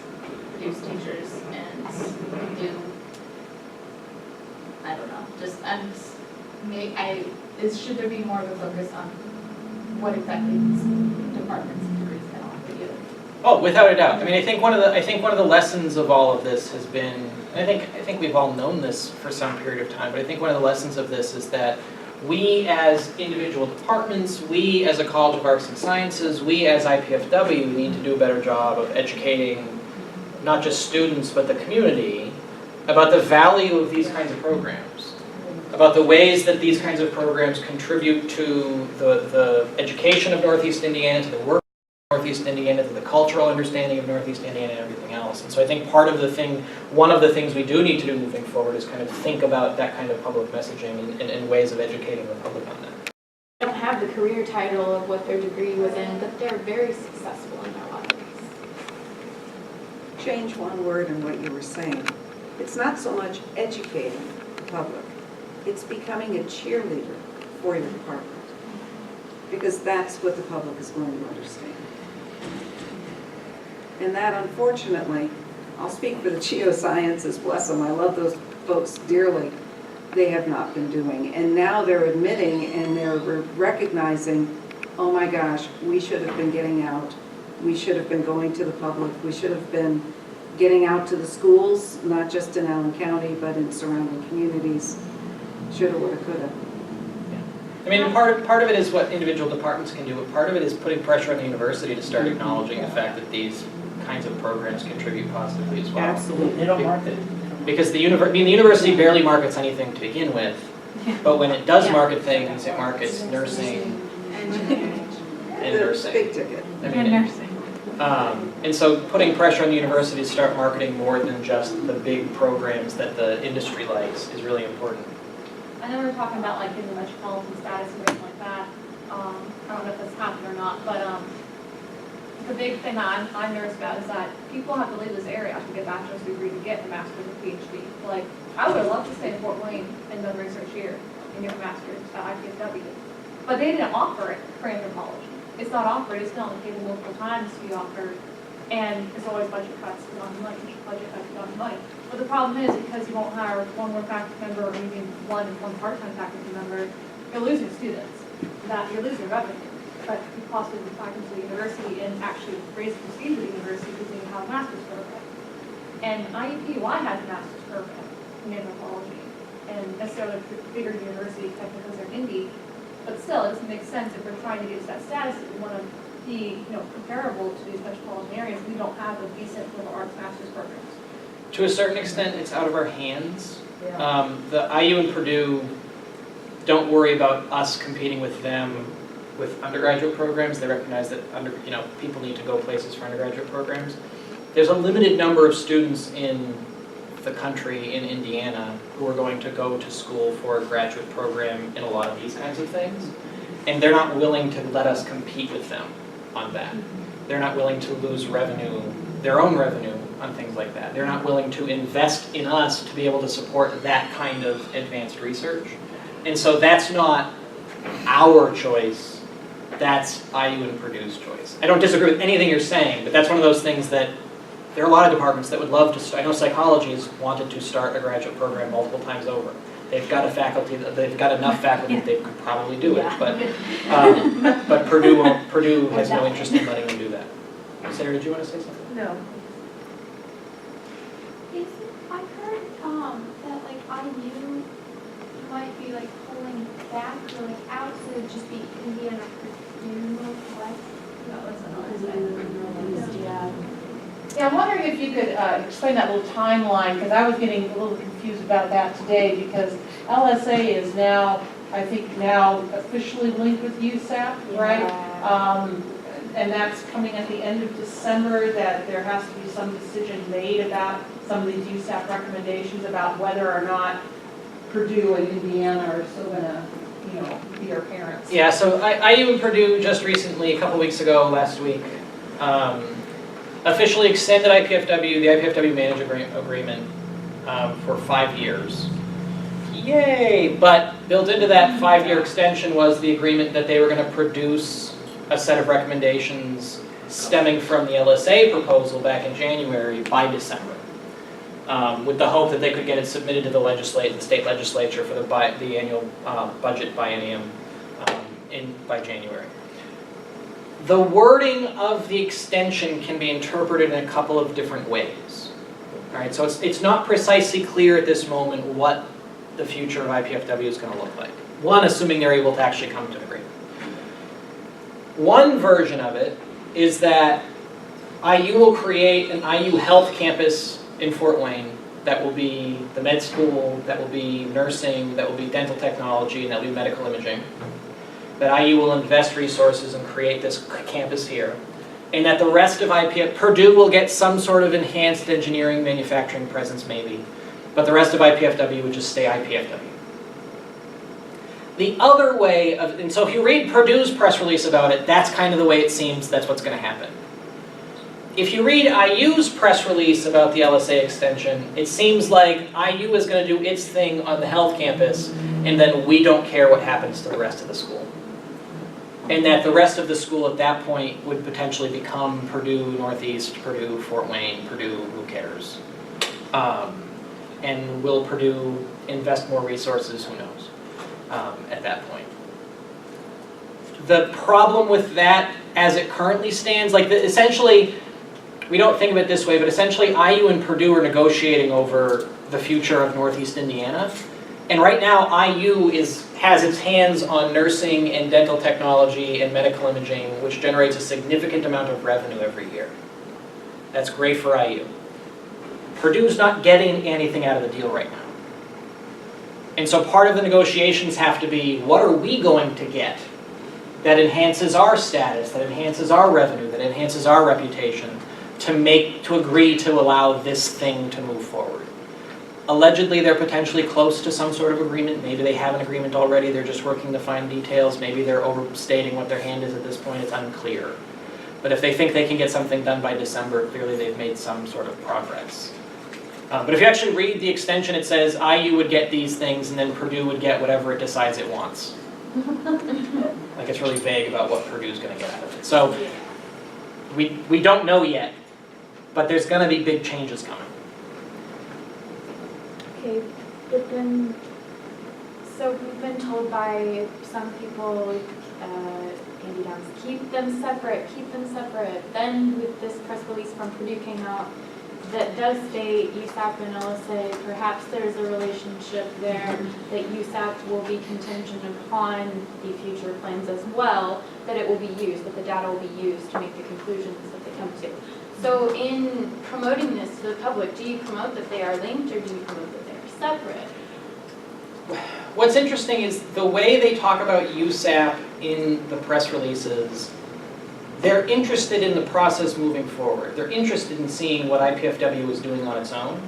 produce teachers and do, I don't know, should there be more of a focus on what exactly these departments and degrees can offer you? Oh, without a doubt. I mean, I think one of the lessons of all of this has been, and I think we've all known this for some period of time, but I think one of the lessons of this is that we as individual departments, we as a College of Arts and Sciences, we as IPFW need to do a better job of educating not just students but the community about the value of these kinds of programs, about the ways that these kinds of programs contribute to the education of Northeast Indiana, to the work of Northeast Indiana, to the cultural understanding of Northeast Indiana and everything else. And so I think one of the things we do need to do moving forward is kind of think about that kind of public messaging and ways of educating the public on that. They don't have the career title of what their degree was in, but they're very successful in their lives. Change one word in what you were saying. It's not so much educating, public. It's becoming a cheerleader for your department. Because that's what the public is going to understand. And that, unfortunately, I'll speak for the geosciences, bless them, I love those folks dearly, they have not been doing. And now they're admitting and they're recognizing, oh my gosh, we should have been getting out. We should have been going to the public. We should have been getting out to the schools, not just in Allen County, but in surrounding communities. Shoulda, woulda, coulda. I mean, part of it is what individual departments can do, but part of it is putting pressure on the university to start acknowledging the fact that these kinds of programs contribute positively as well. Absolutely. They don't market it. Because the university barely markets anything to begin with, but when it does market things, it markets nursing and nursing. Big ticket. I mean, and so putting pressure on the university to start marketing more than just the big programs that the industry likes is really important. I know we're talking about like in the metropolitan status and things like that. I don't know if that's happened or not, but the big thing that I'm nervous about is that people have to leave this area to get a bachelor's degree to get a master's or PhD. Like, I would have loved to stay in Fort Wayne and done research here and get a master's at IPFW. But they didn't offer it for anthropology. It's not offered, it's been on the table multiple times to be offered. And it's always budget cuts, not money, budget cuts, not money. But the problem is, because you won't hire one more faculty member or even one part-time faculty member, you're losing students, that you're losing revenue. But you possibly be back into the university and actually raise the prestige of the university because you have a master's program. And IUPUI has a master's program in anthropology, and necessarily a bigger university technically they're indie, but still it doesn't make sense if we're trying to get to that status that we want to be, comparable to these metropolitan areas. We don't have a decent liberal arts master's programs. To a certain extent, it's out of our hands. The IU and Purdue, don't worry about us competing with them with undergraduate programs. They recognize that people need to go places for undergraduate programs. There's a limited number of students in the country, in Indiana, who are going to go to school for a graduate program in a lot of these kinds of things. And they're not willing to let us compete with them on that. They're not willing to lose revenue, their own revenue, on things like that. They're not willing to invest in us to be able to support that kind of advanced research. And so that's not our choice, that's IU and Purdue's choice. I don't disagree with anything you're saying, but that's one of those things that there are a lot of departments that would love to start. I know psychology has wanted to start a graduate program multiple times over. They've got enough faculty that they could probably do it, but Purdue has no interest in letting them do that. Sarah, did you want to say something? No. I heard that like IU might be like pulling back or like out, so it'd just be Indiana Purdue what? That was another Yeah. Yeah, I'm wondering if you could explain that little timeline, because I was getting a little confused about that today, because LSA is now, I think now officially linked with USAP, right? And that's coming at the end of December, that there has to be some decision made about some of these USAP recommendations about whether or not Purdue and Indiana are still gonna, be our parents. Yeah, so IU and Purdue just recently, a couple weeks ago, last week, officially extended the IPFW management agreement for 5 years. Yay! But built into that 5-year extension was the agreement that they were going to produce a set of recommendations stemming from the LSA proposal back in January by December, with the hope that they could get it submitted to the state legislature for the annual budget biennium by January. The wording of the extension can be interpreted in a couple of different ways. All right, so it's not precisely clear at this moment what the future of IPFW is going to look like. One, assuming they're able to actually come to an agreement. One version of it is that IU will create an IU Health campus in Fort Wayne that will be the med school, that will be nursing, that will be dental technology, and that will be medical imaging. That IU will invest resources and create this campus here. And that the rest of Purdue will get some sort of enhanced engineering manufacturing presence maybe, but the rest of IPFW would just stay IPFW. The other way and so if you read Purdue's press release about it, that's kind of the way it seems that's what's going to happen. If you read IU's press release about the LSA extension, it seems like IU is going to do its thing on the health campus, and then we don't care what happens to the rest of the school. And that the rest of the school at that point would potentially become Purdue Northeast, Purdue Fort Wayne, Purdue, who cares? And will Purdue invest more resources? Who knows at that point. The problem with that as it currently stands, like essentially, we don't think of it this way, but essentially IU and Purdue are negotiating over the future of Northeast Indiana. And right now IU has its hands on nursing and dental technology and medical imaging, which generates a significant amount of revenue every year. That's great for IU. Purdue's not getting anything out of the deal right now. And so part of the negotiations have to be, what are we going to get that enhances our status, that enhances our revenue, that enhances our reputation, to agree to allow this thing to move forward. Allegedly, they're potentially close to some sort of agreement. Maybe they have an agreement already, they're just working to find details. Maybe they're overstating what their hand is at this point, it's unclear. But if they think they can get something done by December, clearly they've made some sort of progress. But if you actually read the extension, it says IU would get these things and then Purdue would get whatever it decides it wants. Like it's really vague about what Purdue's going to get out of it. So we don't know yet, but there's going to be big changes coming. Okay, but then, so we've been told by some people, Andy Downs, keep them separate. Then with this press release from Purdue came out that does state USAP and LSA, perhaps there's a relationship there that USAP will be contingent upon the future plans as well, that it will be used, that the data will be used to make the conclusions that they come to. So in promoting this to the public, do you promote that they are linked or do you promote that they are separate? What's interesting is the way they talk about USAP in the press releases, they're interested in the process moving forward. They're interested in seeing what IPFW is doing on its own.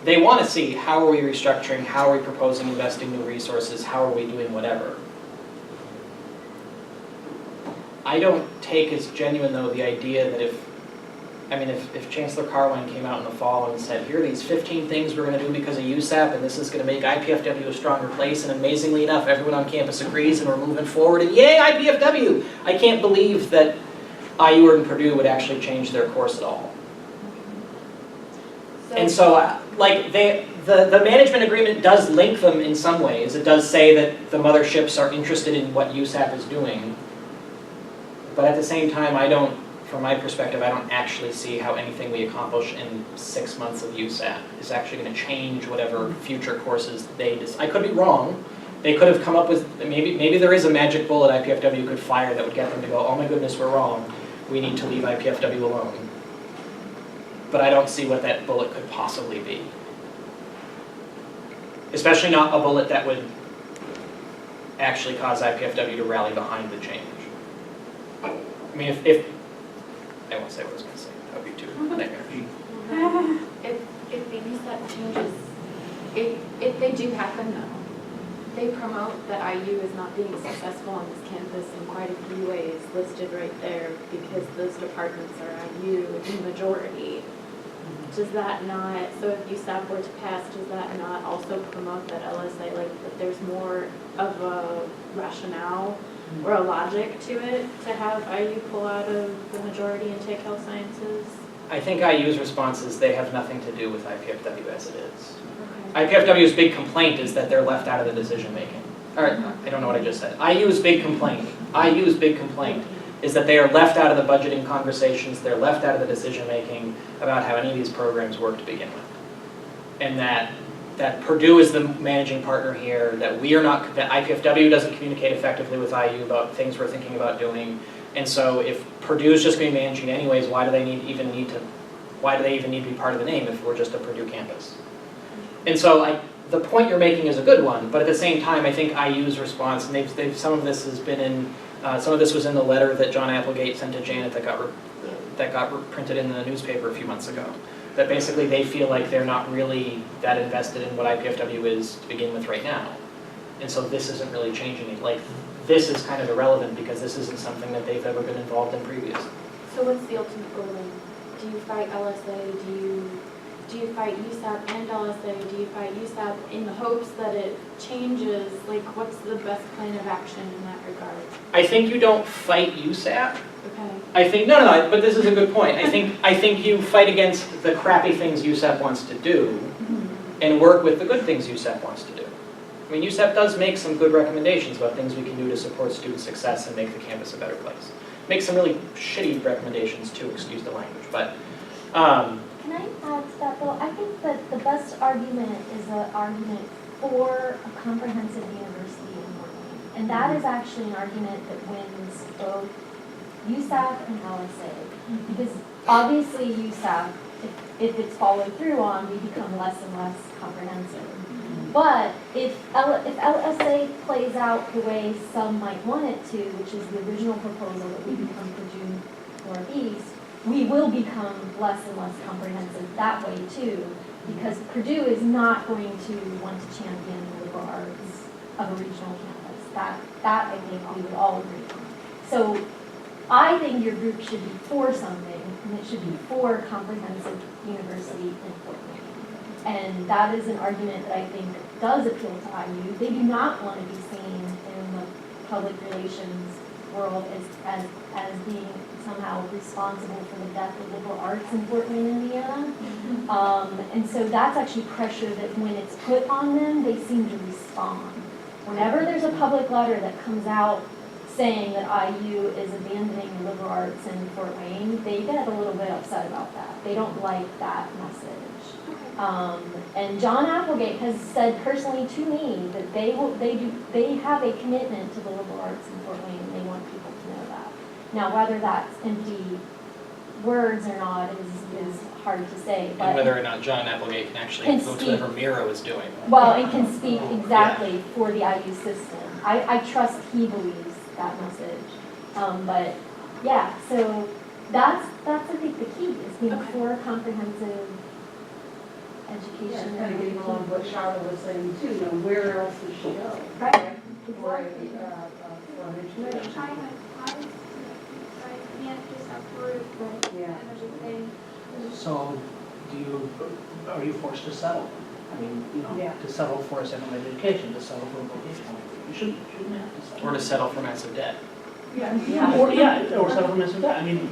They want to see how are we restructuring, how are we proposing investing new resources, how are we doing whatever. I don't take as genuine though the idea that if Chancellor Carwine came out in the fall and said, here are these 15 things we're going to do because of USAP and this is going to make IPFW a stronger place, and amazingly enough everyone on campus agrees and we're moving forward and yay IPFW! I can't believe that IU or Purdue would actually change their course at all. And so like the management agreement does link them in some ways. It does say that the motherships are interested in what USAP is doing. But at the same time, from my perspective, I don't actually see how anything we accomplish in 6 months of USAP is actually going to change whatever future courses they decide. I could be wrong. They could have come up with, maybe there is a magic bullet IPFW could fire that would get them to go, oh my goodness, we're wrong. We need to leave IPFW alone. But I don't see what that bullet could possibly be. Especially not a bullet that would actually cause IPFW to rally behind the change. I mean, if I won't say what I was going to say. That would be too nightmarish. If the USAP changes, if they do happen though, they promote that IU is not being successful on this campus in quite a few ways listed right there because those departments are IU in majority. Does that not, so if USAP were to pass, does that not also promote that LSA, like that there's more of a rationale or a logic to it to have IU pull out of the majority and take health sciences? I think IU's response is they have nothing to do with IPFW as it is. Okay. IPFW's big complaint is that they're left out of the decision making. All right, I don't know what I just said. IU's big complaint is that they are left out of the budgeting conversations, they're left out of the decision making about how any of these programs work to begin with. And that Purdue is the managing partner here, that IPFW doesn't communicate effectively with IU about things we're thinking about doing. And so if Purdue is just going to be managing anyways, why do they even need to be part of the name if we're just a Purdue campus? And so the point you're making is a good one, but at the same time, I think IU's response, and some of this has been in, some of this was in the letter that John Applegate sent to Janet that got printed in the newspaper a few months ago. That basically they feel like they're not really that invested in what IPFW is to begin with right now. And so this isn't really changing it. Like, this is kind of irrelevant because this isn't something that they've ever been involved in previously. So what's the ultimate goal then? Do you fight LSA? Do you fight USAP and LSA? Do you fight USAP in the hopes that it changes? Like, what's the best plan of action in that regard? I think you don't fight USAP. Okay. I think, no, but this is a good point. I think you fight against the crappy things USAP wants to do and work with the good things USAP wants to do. I mean, USAP does make some good recommendations about things we can do to support student success and make the campus a better place. Make some really shitty recommendations too, excuse the language, but. Can I add to that though? I think that the best argument is an argument for a comprehensive university in Fort Wayne. And that is actually an argument that wins both USAP and LSA. Because obviously USAP, if it's followed through on, we become less and less comprehensive. But if LSA plays out the way some might want it to, which is the original proposal that we become Purdue Northeast, we will become less and less comprehensive that way too, because Purdue is not going to want to champion the liberal arts of a regional campus. That I think we would all agree on. So I think your group should be for something, and it should be for a comprehensive university in Fort Wayne. And that is an argument that I think does appeal to IU. They do not want to be seen in the public relations world as being somehow responsible for the death of liberal arts in Fort Wayne, Indiana. And so that's actually pressure that when it's put on them, they seem to respond. Whenever there's a public letter that comes out saying that IU is abandoning liberal arts in Fort Wayne, they get a little bit upset about that. They don't like that message. And John Applegate has said personally to me that they have a commitment to the liberal arts in Fort Wayne, and they want people to know that. Now, whether that's empty words or not is hard to say. But And whether or not John Applegate can actually influence whatever Miro is doing. Well, and can speak exactly for the IU system. I trust he believes that message. But yeah, so that's I think the key is being for comprehensive education. Kind of getting along what Charlotte was saying too, where else does she go? Right. For an education. Yeah. So, are you forced to settle? I mean, to settle for a secondary education, to settle for a vocational. You shouldn't have to settle. Or to settle for massive debt. Or settle for massive debt. I mean,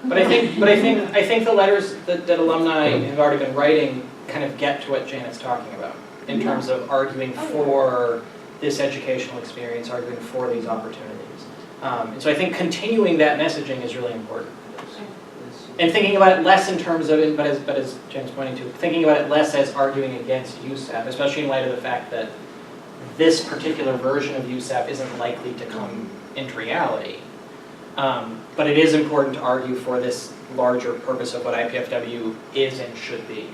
But I think the letters that alumni have already been writing kind of get to what Janet's talking about in terms of arguing for this educational experience, arguing for these opportunities. And so I think continuing that messaging is really important. And thinking about it less in terms of, but as Janet's pointing to, thinking about it less as arguing against USAP, especially in light of the fact that this particular version of USAP isn't likely to come into reality. But it is important to argue for this larger purpose of what IPFW is and should be.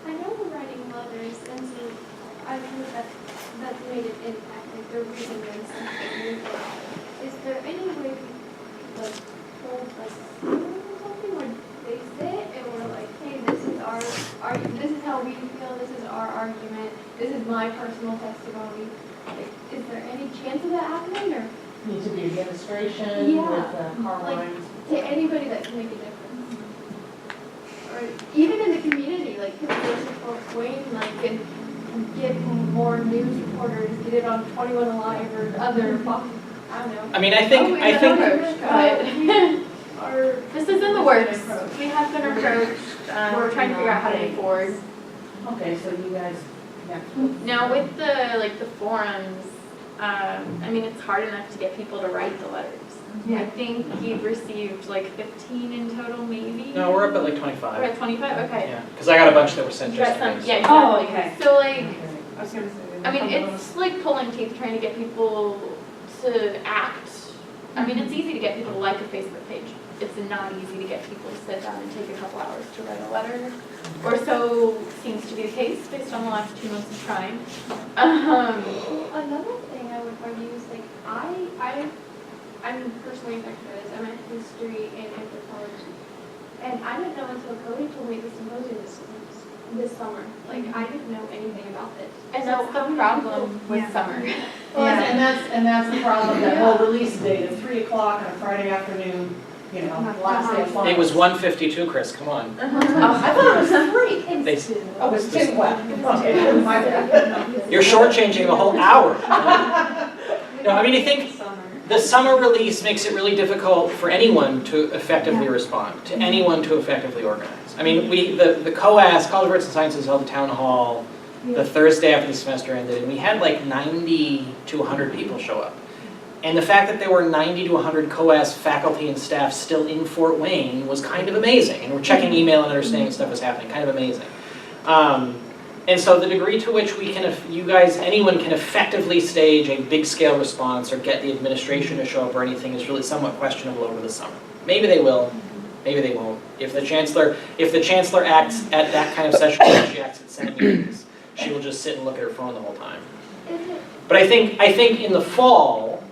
I know we're writing letters, and so I think that's made an impact, like they're reading them something. Is there any way we could like hold a sign or something where they sit and we're like, hey, this is our argument, this is how we feel, this is our argument, this is my personal testimony. Like, is there any chance of that happening, or? Needs to be administration with car Like, lines. to anybody that can make a difference. Or even in the community, like, can we go to Fort Wayne, like, and get more news reporters, get it on 21 Alive or other, I don't know. I mean, I think This is in the works. We have been approached. We're trying to figure out how to move forward. Okay, so you guys, Now with the forums, I mean, it's hard enough to get people to write the letters. I think you've received like 15 in total, maybe? No, we're up at like 25. We're at 25, okay. Yeah, because I got a bunch that were sent You got just some, to yeah, me. exactly. Oh, okay. So like, I was gonna say. I mean, it's like pulling teeth trying to get people to act. I mean, it's easy to get people to like a Facebook page. It's not easy to get people to sit down and take a couple hours to write a letter. Or so seems to be the case based on the last 2 months of trying. Well, another thing I would argue is like I'm personally affected by this. I'm in history and anthropology, and I didn't know until Cody told me the symposium was this summer. Like, I didn't know anything about this. And So that's how the many problem people- with Yeah. summer. Well, and that's the problem, that whole release date at 3 o'clock on a Friday afternoon, you know, last day of finals. It was 1:52, Chris, come on. I thought it was 3. They, Oh, it's 2, well, okay, my bad. you're shortchanging the whole hour. No, I mean, I think the summer release makes it really difficult for anyone to effectively respond, to anyone to effectively organize. I mean, the COAS, College of Arts and Sciences, held a town hall the Thursday after the semester ended, and we had like 90 to 100 people show up. And the fact that there were 90 to 100 COAS faculty and staff still in Fort Wayne was kind of amazing. And we're checking email and understanding stuff was happening, kind of amazing. And so the degree to which we can, you guys, anyone can effectively stage a big scale response or get the administration to show up or anything is really somewhat questionable over the summer. Maybe they will, maybe they won't. If the chancellor acts at that kind of session where she acts at Senate meetings, she will just sit and look at her phone the whole time. But I think in the fall,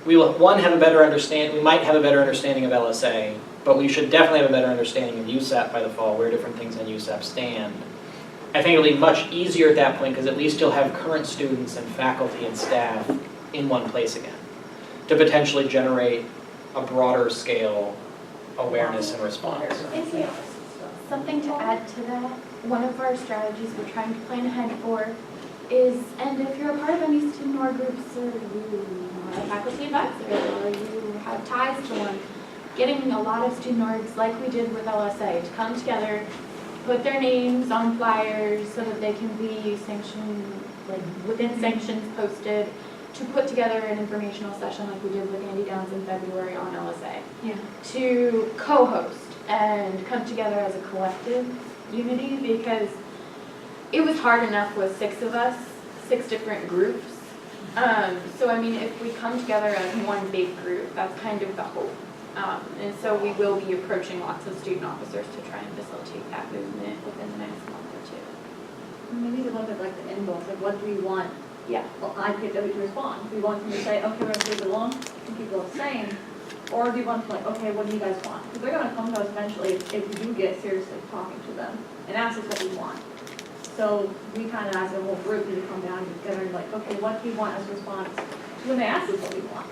we will, one, have a better understanding, we might have a better understanding of LSA, but we should definitely have a better understanding of USAP by the fall, where different things on USAP stand. I think it'll be much easier at that point, because at least you'll have current students and faculty and staff in one place again, to potentially generate a broader scale awareness and response. Something to add to that, one of our strategies we're trying to plan ahead for is, and if you're a part of any student org groups, or you are a faculty advisor, or you have ties to one, getting a lot of student orgs, like we did with LSA, to come together, put their names on flyers so that they can be sanctioned, like within sanctions posted, to put together an informational session like we did with Andy Downs in February on LSA. Yeah. To co-host and come together as a collective unity, because it was hard enough with 6 of us, 6 different groups. So I mean, if we come together as one big group, that's kind of the hope. And so we will be approaching lots of student officers to try and facilitate that movement within the next month or 2. Maybe to look at like the inbox, like what do we want? Yeah. Well, IPW to respond. Do we want them to say, okay, we're going to leave it alone and keep it the same? Or do you want to like, okay, what do you guys want? Because they're going to come to us eventually if we do get seriously talking to them and ask us what we want. So we kind of, as a whole group, need to come down together and like, okay, what do you want as a response to when they ask us what we want?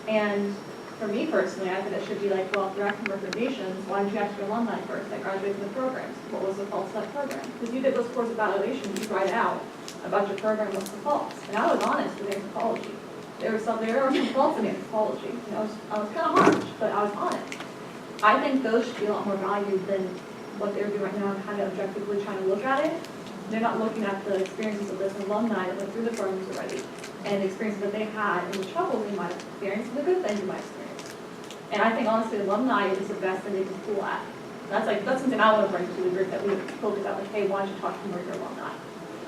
And for me personally, I think it should be like, well, if you're asking recommendations, why did you ask your alumni first that graduated from the programs? What was the faults of that program? Because you did those course evaluations, you write out about your program, what's the faults. And I was honest with anthropology. There were some faults in anthropology. You know, I was kind of harsh, but I was honest. I think those should be a lot more valued than what they're doing right now and kind of objectively trying to look at it. They're not looking at the experiences of this alumni that went through the programs already and the experiences that they had and the trouble they might have experienced and the good things they might experience. And I think honestly alumni is the best thing they can pull at. That's something I want to bring to the group, that we focus on, like, hey, why don't you talk to more of your alumni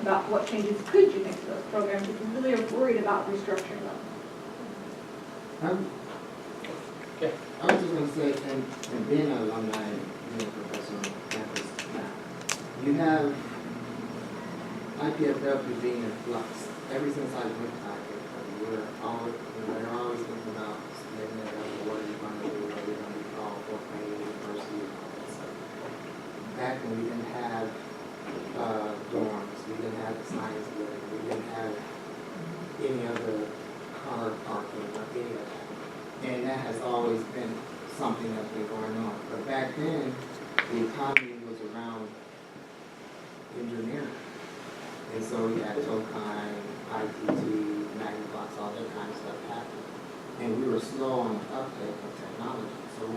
about what changes could you make to those programs if you really are worried about restructuring them. I was just going to say, and being an alumni, being a professor on campus now, you have IPFW being in flux. Ever since I went to IPFW, they're always thinking about making it up, what are you going to do, what are you going to be called, Fort Wayne University, and all that stuff. Back when we didn't have dorms, we didn't have the science building, we didn't have any other car parking or any of that. And that has always been something that's been going on. But back then, the economy was around engineering. And so we had TOCAN, ITT, Magniflox, all that kind of stuff happening. And we were slow on the uptake of technology. So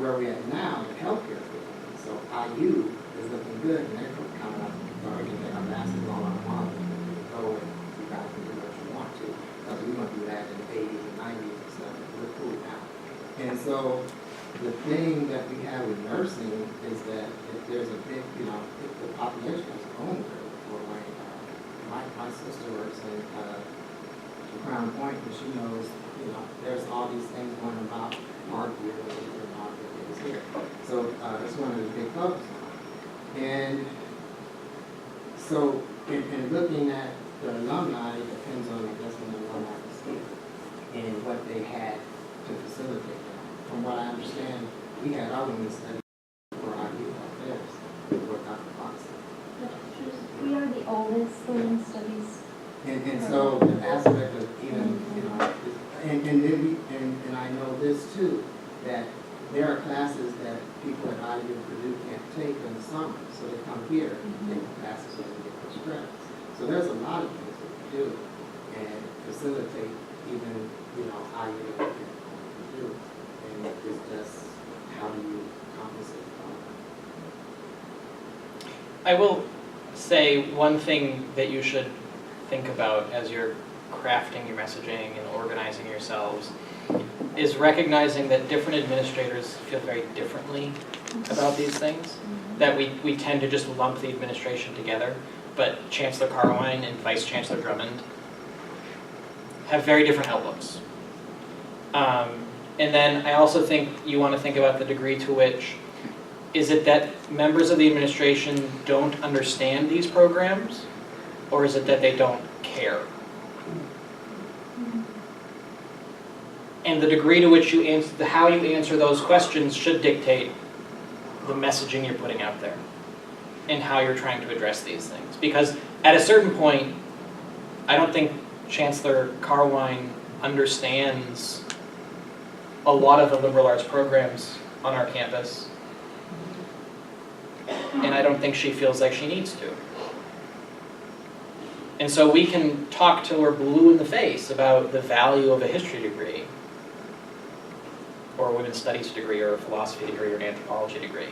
where we're at now, the healthcare field. So IU is looking good, and they're coming up and starting to get our basketball on the model. And you go and you guys can do what you want to. Because we went through that in the 80s and 90s and stuff. We're cool now. And so the thing that we have with nursing is that if there's a big, if the population is going there, my sister works in Crown Point, and she knows, there's all these things going about our year and our things here. So it's one of the big focuses. And so in looking at the alumni, it depends on, I guess, when the alumni was here and what they had to facilitate that. From what I understand, we had our women's study for our youth affairs. And so the aspect of even, you know, and then and I know this too, that there are classes that people at IU and Purdue can't take in the summer, so they come here and take the classes so they get those credits. So there's a lot of things we can do and facilitate even, you know, IU and Purdue. And it's just, how do you compensate for that? I will say one thing that you should think about as you're crafting your messaging and organizing yourselves is recognizing that different administrators feel very differently about these things, that we tend to just lump the administration together, but Chancellor Carwine and Vice Chancellor Drummond have very different outlooks. And then I also think you want to think about the degree to which, is it that members of the administration don't understand these programs, or is it that they don't care? And the degree to which you answer, how you answer those questions should dictate the messaging you're putting out there and how you're trying to address these things. Because at a certain point, I don't think Chancellor Carwine understands a lot of the liberal arts programs on our campus. And I don't think she feels like she needs to. And so we can talk till we're blue in the face about the value of a history degree, or a women's studies degree, or a philosophy degree, or an anthropology degree.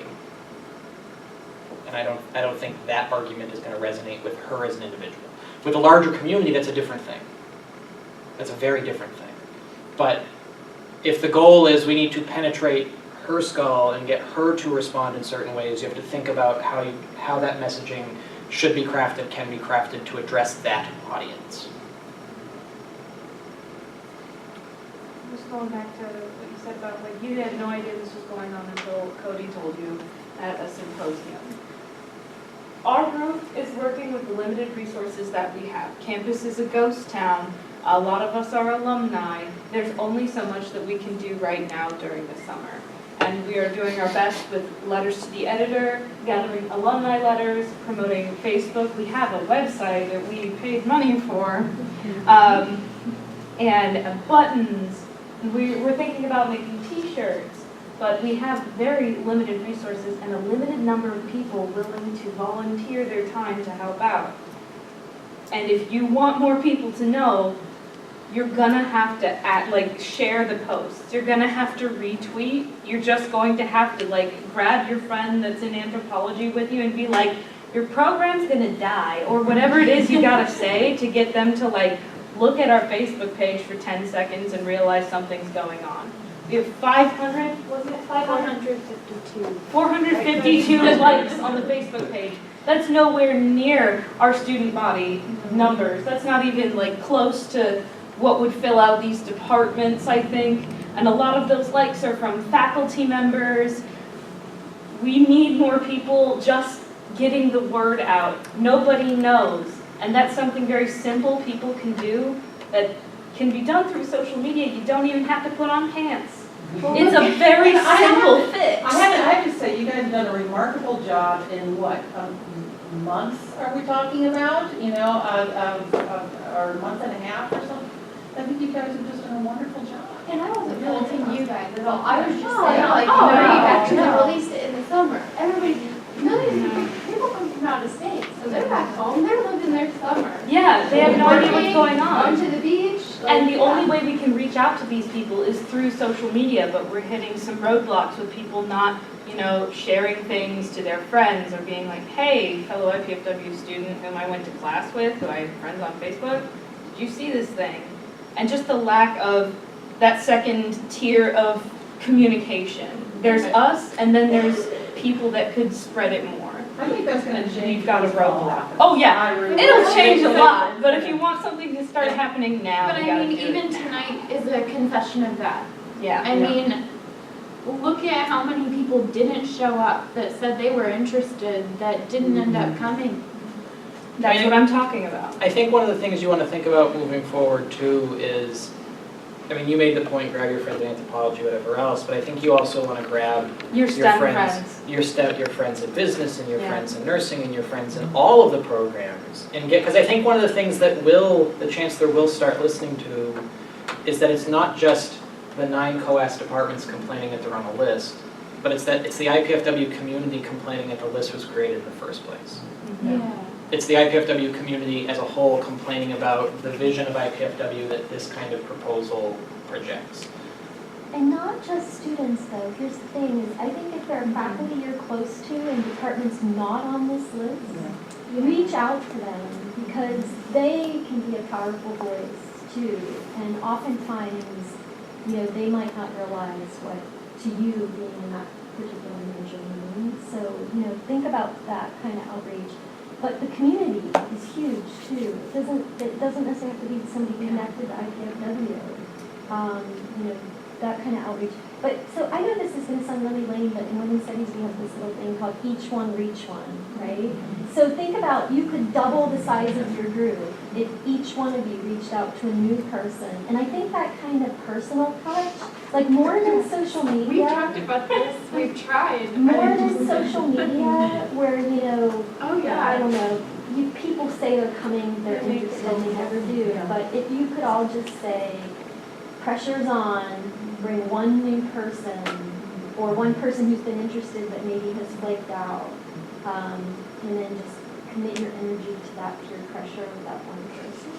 And I don't think that argument is going to resonate with her as an individual. With a larger community, that's a different thing. That's a very different thing. But if the goal is we need to penetrate her skull and get her to respond in certain ways, you have to think about how that messaging should be crafted, can be crafted to address that audience. Just going back to what you said about, like, you had no idea this was going on until Cody told you at a symposium. Our group is working with the limited resources that we have. Campus is a ghost town. A lot of us are alumni. There's only so much that we can do right now during the summer. And we are doing our best with letters to the editor, gathering alumni letters, promoting Facebook. We have a website that we paid money for, and buttons. We're thinking about making t-shirts, but we have very limited resources and a limited number of people willing to volunteer their time to help out. And if you want more people to know, you're gonna have to share the posts. You're gonna have to retweet. You're just going to have to grab your friend that's in anthropology with you and be like, your program's gonna die, or whatever it is you gotta say to get them to look at our Facebook page for 10 seconds and realize something's going on. We have 500, was it 452. 452 likes on the Facebook page. That's nowhere near our student body numbers. That's not even close to what would fill out these departments, I think. And a lot of those likes are from faculty members. We need more people just getting the word out. Nobody knows. And that's something very simple people can do that can be done through social media. You don't even have to put on pants. It's a very simple fix. I have to say, you guys have done a remarkable job in what, months are we talking about? You know, or a month and a half or something? I think you guys have just done a wonderful job. And I wasn't faulting you guys at all. I was just saying, you guys should have released it in the summer. Millions of people come from out of state, so they're back home, they're living their summer. Yeah, they have no idea what's going on. Going to the beach. And the only way we can reach out to these people is through social media, but we're hitting some roadblocks with people not, sharing things to their friends or being like, hey, fellow IPFW student whom I went to class with, who I have friends on Facebook, did you see this thing? And just the lack of that second tier of communication. There's us, and then there's people that could spread it more. I think that's going to change. You've got a roadblock. Oh yeah, it'll change a lot. But if you want something to start happening now, But I mean, even tonight is a confession of that. Yeah. I mean, look at how many people didn't show up that said they were interested that didn't end up coming. That's what I'm talking about. I think one of the things you want to think about moving forward too is I mean, you made the point, grab your friends in anthropology, whatever else, but I think you also want to grab Your your STEM friends, your friends in business, and your Yeah. friends in nursing, and your friends in all of the programs, and get, because I think one of the things that the chancellor will start listening to is that it's not just the 9 COAS departments complaining that they're on a list, but it's the IPFW community complaining that the list was created in the first place. Yeah. It's the IPFW community as a whole complaining about the vision of IPFW that this kind of proposal projects. And not just students though, here's the thing, is I think if there are faculty you're close to and departments not on this list, reach out to them because they can be a powerful voice too. And oftentimes, they might not realize what to you being in that particular major means. So, think about that kind of outreach. But the community is huge too. It doesn't necessarily have to be somebody connected to IPFW. That kind of outreach. But so I know this is going to sound really lame, but in women's studies we have this little thing called each one reach one, right? So think about you could double the size of your group if each one of you reached out to a new person. And I think that kind of personal touch, like more than social media. We've talked about this. We've tried. More than social media, where Oh yeah. I don't know. People say they're coming, they're interested, and they never do. But if you could all just say, pressure's on, bring one new person, or one person who's been interested but maybe has flaked out, and then just commit your energy to that peer pressure with that one person.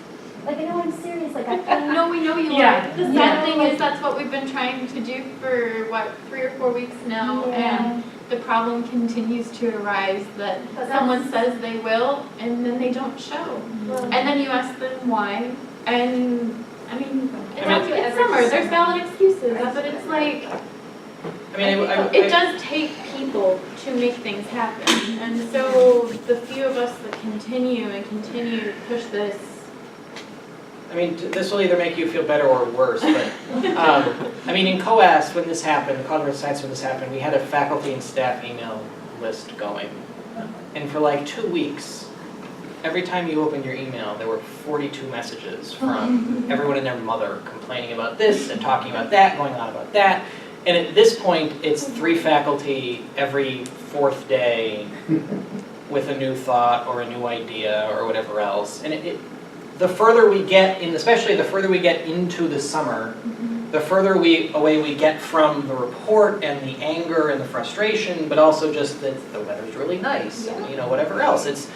Like, I know I'm serious, like I No, we know you Yeah. are. The sad thing is that's what we've been trying to do for, 3 or 4 weeks now, and the problem continues to arise that someone says they will, and then they don't show. And then you ask them why, and I mean, it's summer, there's valid excuses, but it's like, it does take people to make things happen. And so the few of us that continue to push this. I mean, this will either make you feel better or worse, but, in COAS, when this happened, Cognitive Science, when this happened, we had a faculty and staff email list going. And for like 2 weeks, every time you opened your email, there were 42 messages from everyone and their mother complaining about this and talking about that, going on about that. And at this point, it's 3 faculty every 4th day with a new thought or a new idea or whatever else. And the further we get especially the further we get into the summer, the further away we get from the report and the anger and the frustration, but also just that the weather's really nice and whatever else. It's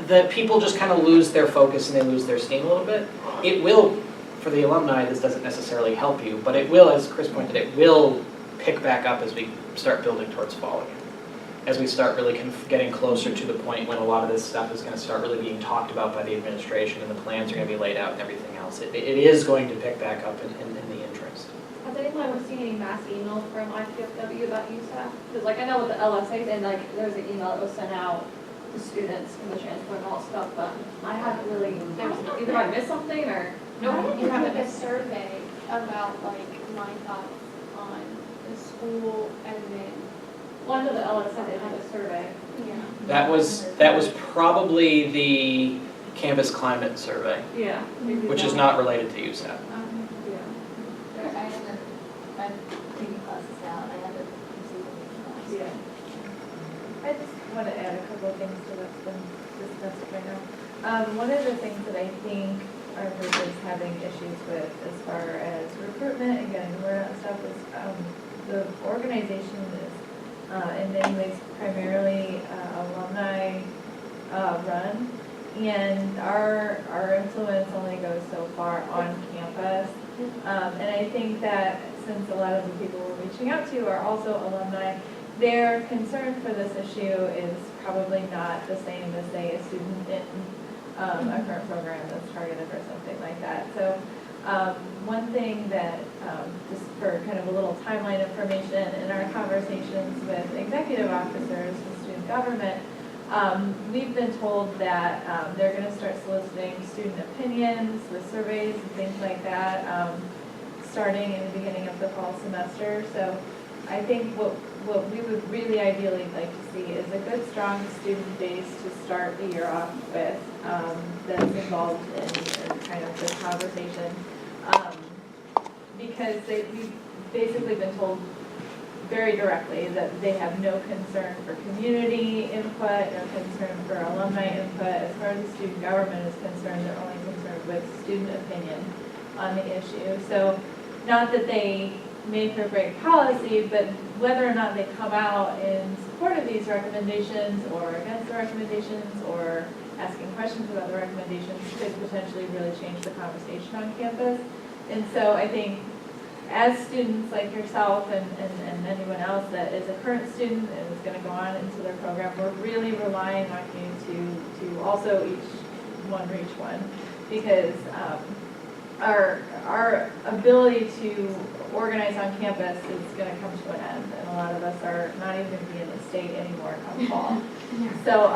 that people just kind of lose their focus and they lose their steam a little bit. It will, for the alumni, this doesn't necessarily help you, but it will, as Chris pointed, it will pick back up as we start building towards fall again. As we start really getting closer to the point when a lot of this stuff is going to start really being talked about by the administration and the plans are going to be laid out and everything else. It is going to pick back up in the interest. Has anyone seen any mass emails from IPFW about USAP? Because I know with the LSA, and there was an email that was sent out to students from the chancellor and all that stuff, but I haven't really, either I missed something or. No, you have a survey about my thoughts on the school and then. Well, I know the LSA did have a survey. Yeah. That was probably the campus climate survey, Yeah. which is not related to USAP. I'm taking classes now, and I haven't received any class. I just want to add a couple of things to what's been discussed right now. One of the things that I think our group is having issues with as far as recruitment and getting the word out and stuff is the organization is in many ways primarily alumni run, and our influence only goes so far on campus. And I think that since a lot of the people we're reaching out to are also alumni, their concern for this issue is probably not the same as, say, a student in a current program that's targeted or something like that. So one thing that, just for kind of a little timeline information, in our conversations with executive officers and student government, we've been told that they're going to start soliciting student opinions with surveys and things like that starting in the beginning of the fall semester. So I think what we would really ideally like to see is a good, strong student base to start the year off with that's involved in kind of this conversation. because we've basically been told very directly that they have no concern for community input, no concern for alumni input. As far as the student government is concerned, they're only concerned with student opinion on the issue. So not that they make or break policy, but whether or not they come out in support of these recommendations or against the recommendations or asking questions about the recommendations could potentially really change the conversation on campus. And so I think as students like yourself and anyone else that is a current student and is going to go on into their program, we're really relying on you to also each one reach one, because our ability to organize on campus is going to come to an end, and a lot of us are not even going to be in the state anymore come fall. So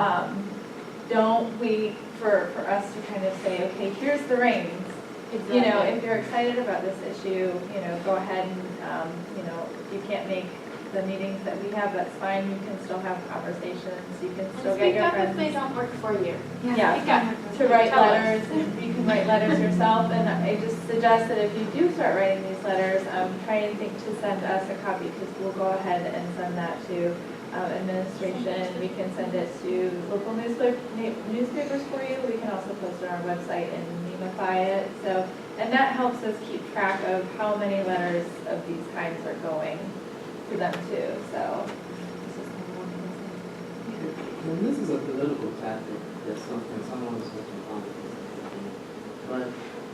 don't wait for us to kind of say, okay, here's the reins. Exactly. You know, if you're excited about this issue, you know, go ahead and, you know, if you can't make the meetings that we have, that's fine. You can still have conversations. You can still get your friends. Speak up if they don't work for you. Yeah, to write letters, and you can write letters yourself, and I just suggest that if you do start writing these letters, try and think to send us a copy, because we'll go ahead and send that to administration. We can send it to local newspapers for you. We can also post it on our website and memify it. So, and that helps us keep track of how many letters of these kinds are going to them too. So. And this is a political tactic that someone is making fun of. But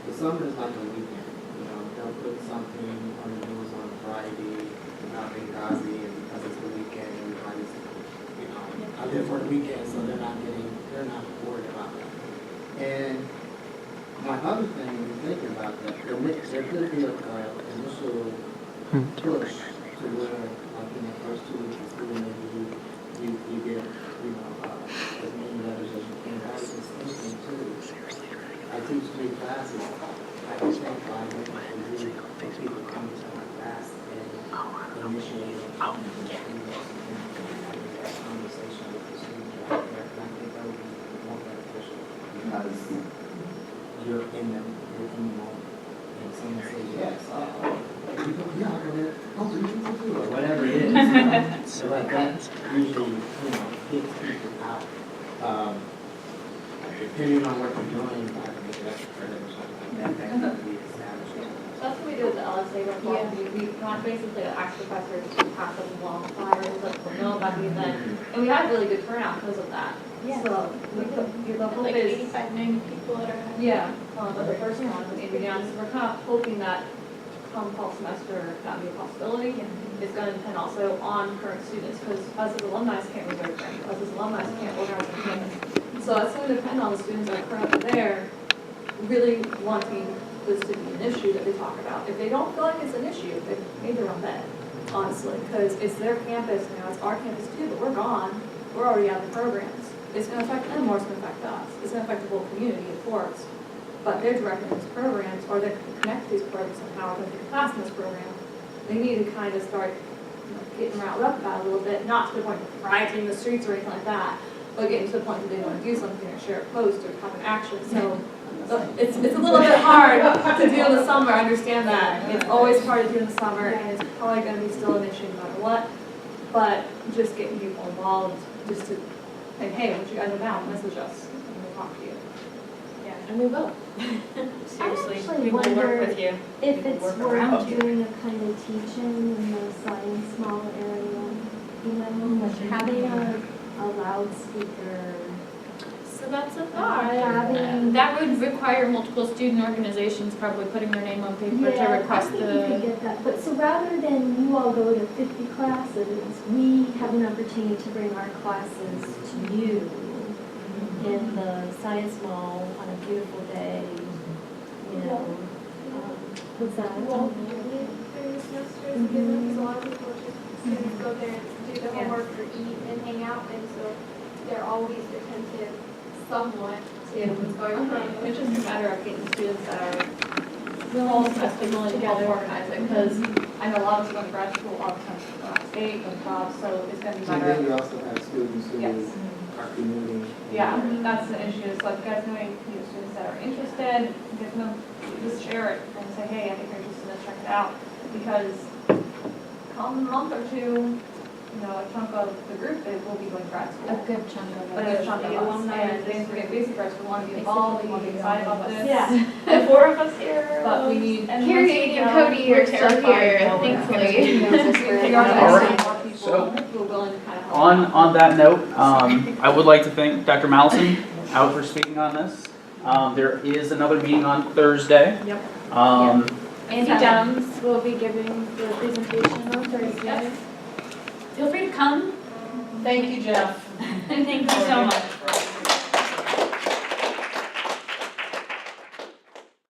the summer is like a weekend. You know, they'll put something on the news on Friday about Benghazi, and because it's the weekend, everybody's, you know, out there for the weekend, so they're not worried about that. And my other thing, when you're thinking about that, there could be an initial push to where, like in the first 2 weeks of school, maybe you get, you know, as many letters as you can. I was just thinking too, I teach 3 classes. I just think I would do for people come to my class and initiate a conversation with the students out there. And I think that would be more beneficial, because you're in the moment, and someone says yes, or whatever it is. So like that usually, you know, gets people out. Depending on what you're doing, I can make an extra credit or something like that, that can be established. That's what we do with the LSA report. We basically ask professors to pass them along flyers, let people know about the event. And we had really good turnout because of that. Yeah. So the hope Like is, 85, 90 people at our house. yeah, but the first one was in Indiana, so we're kind of hoping that come fall semester, that would be a possibility. It's going to depend also on current students, because us as alumni can't reserve them, us as alumni can't organize a campus. So it's going to depend on the students that are currently there, really wanting this to be an issue that they talk about. If they don't feel like it's an issue, they've made their own bed, honestly, because it's their campus now, it's our campus too, but we're gone. We're already out of the programs. It's going to affect them more, it's going to affect us. It's going to affect the whole community, of course. But they're directing these programs, or they're connected to these programs somehow, or they're taking class in this program. They need to kind of start, you know, getting riled up about it a little bit, not to the point of rioting in the streets or anything like that, but getting to the point that they want to do something or share a post or have an action. So it's a little bit hard to do in the summer, I understand that. It's always hard to do in the summer, and it's probably going to be still an issue no matter what. But just getting people involved, just to say, hey, what you guys are about, message us, and we'll talk to you. Yeah, and we will. Seriously, we will work with you. If We will it's work worth around you. doing a kind of teaching in the science mall area, you know, like having a loudspeaker. So that's a thought. Having- That would require multiple student organizations probably putting their name on paper to request I think you could the. get that, but so rather than you all go to 50 classes, we have an opportunity to bring our classes to you in the science mall on a beautiful day, you know. What's that? Well, during the semesters, because a lot of people just, students go there and do the homework or eat and hang out, and so they're always attentive somewhat to what's going on. It's just a matter of getting students that are willing to help organize it, because I know a lot of us go to grad school, all the time go out of state, go to jobs, so it's going to be a And matter then of, you also have students who yes. our community. Yeah, that's the issue, is like, you guys know any students that are interested, you guys know, just share it and say, hey, I think you're interested in this, check it out. Because come a month or two, you know, a chunk of the group, they will be going to grad school. A good chunk of A it. good chunk of us, and they forget basic grads, we want to be involved, we want to be excited about this. Yeah, the four of us here. But we need. And Carrie and Cody are still here, thankfully. We are All going right. to more people So, who are willing to kind of help. On that note, I would like to thank Dr. Malanson out for speaking on this. There is another meeting on Thursday. Yep. Andy Jones will be giving the presentation on Thursday. Feel free to come. Thank you, Jeff. Thank you so much.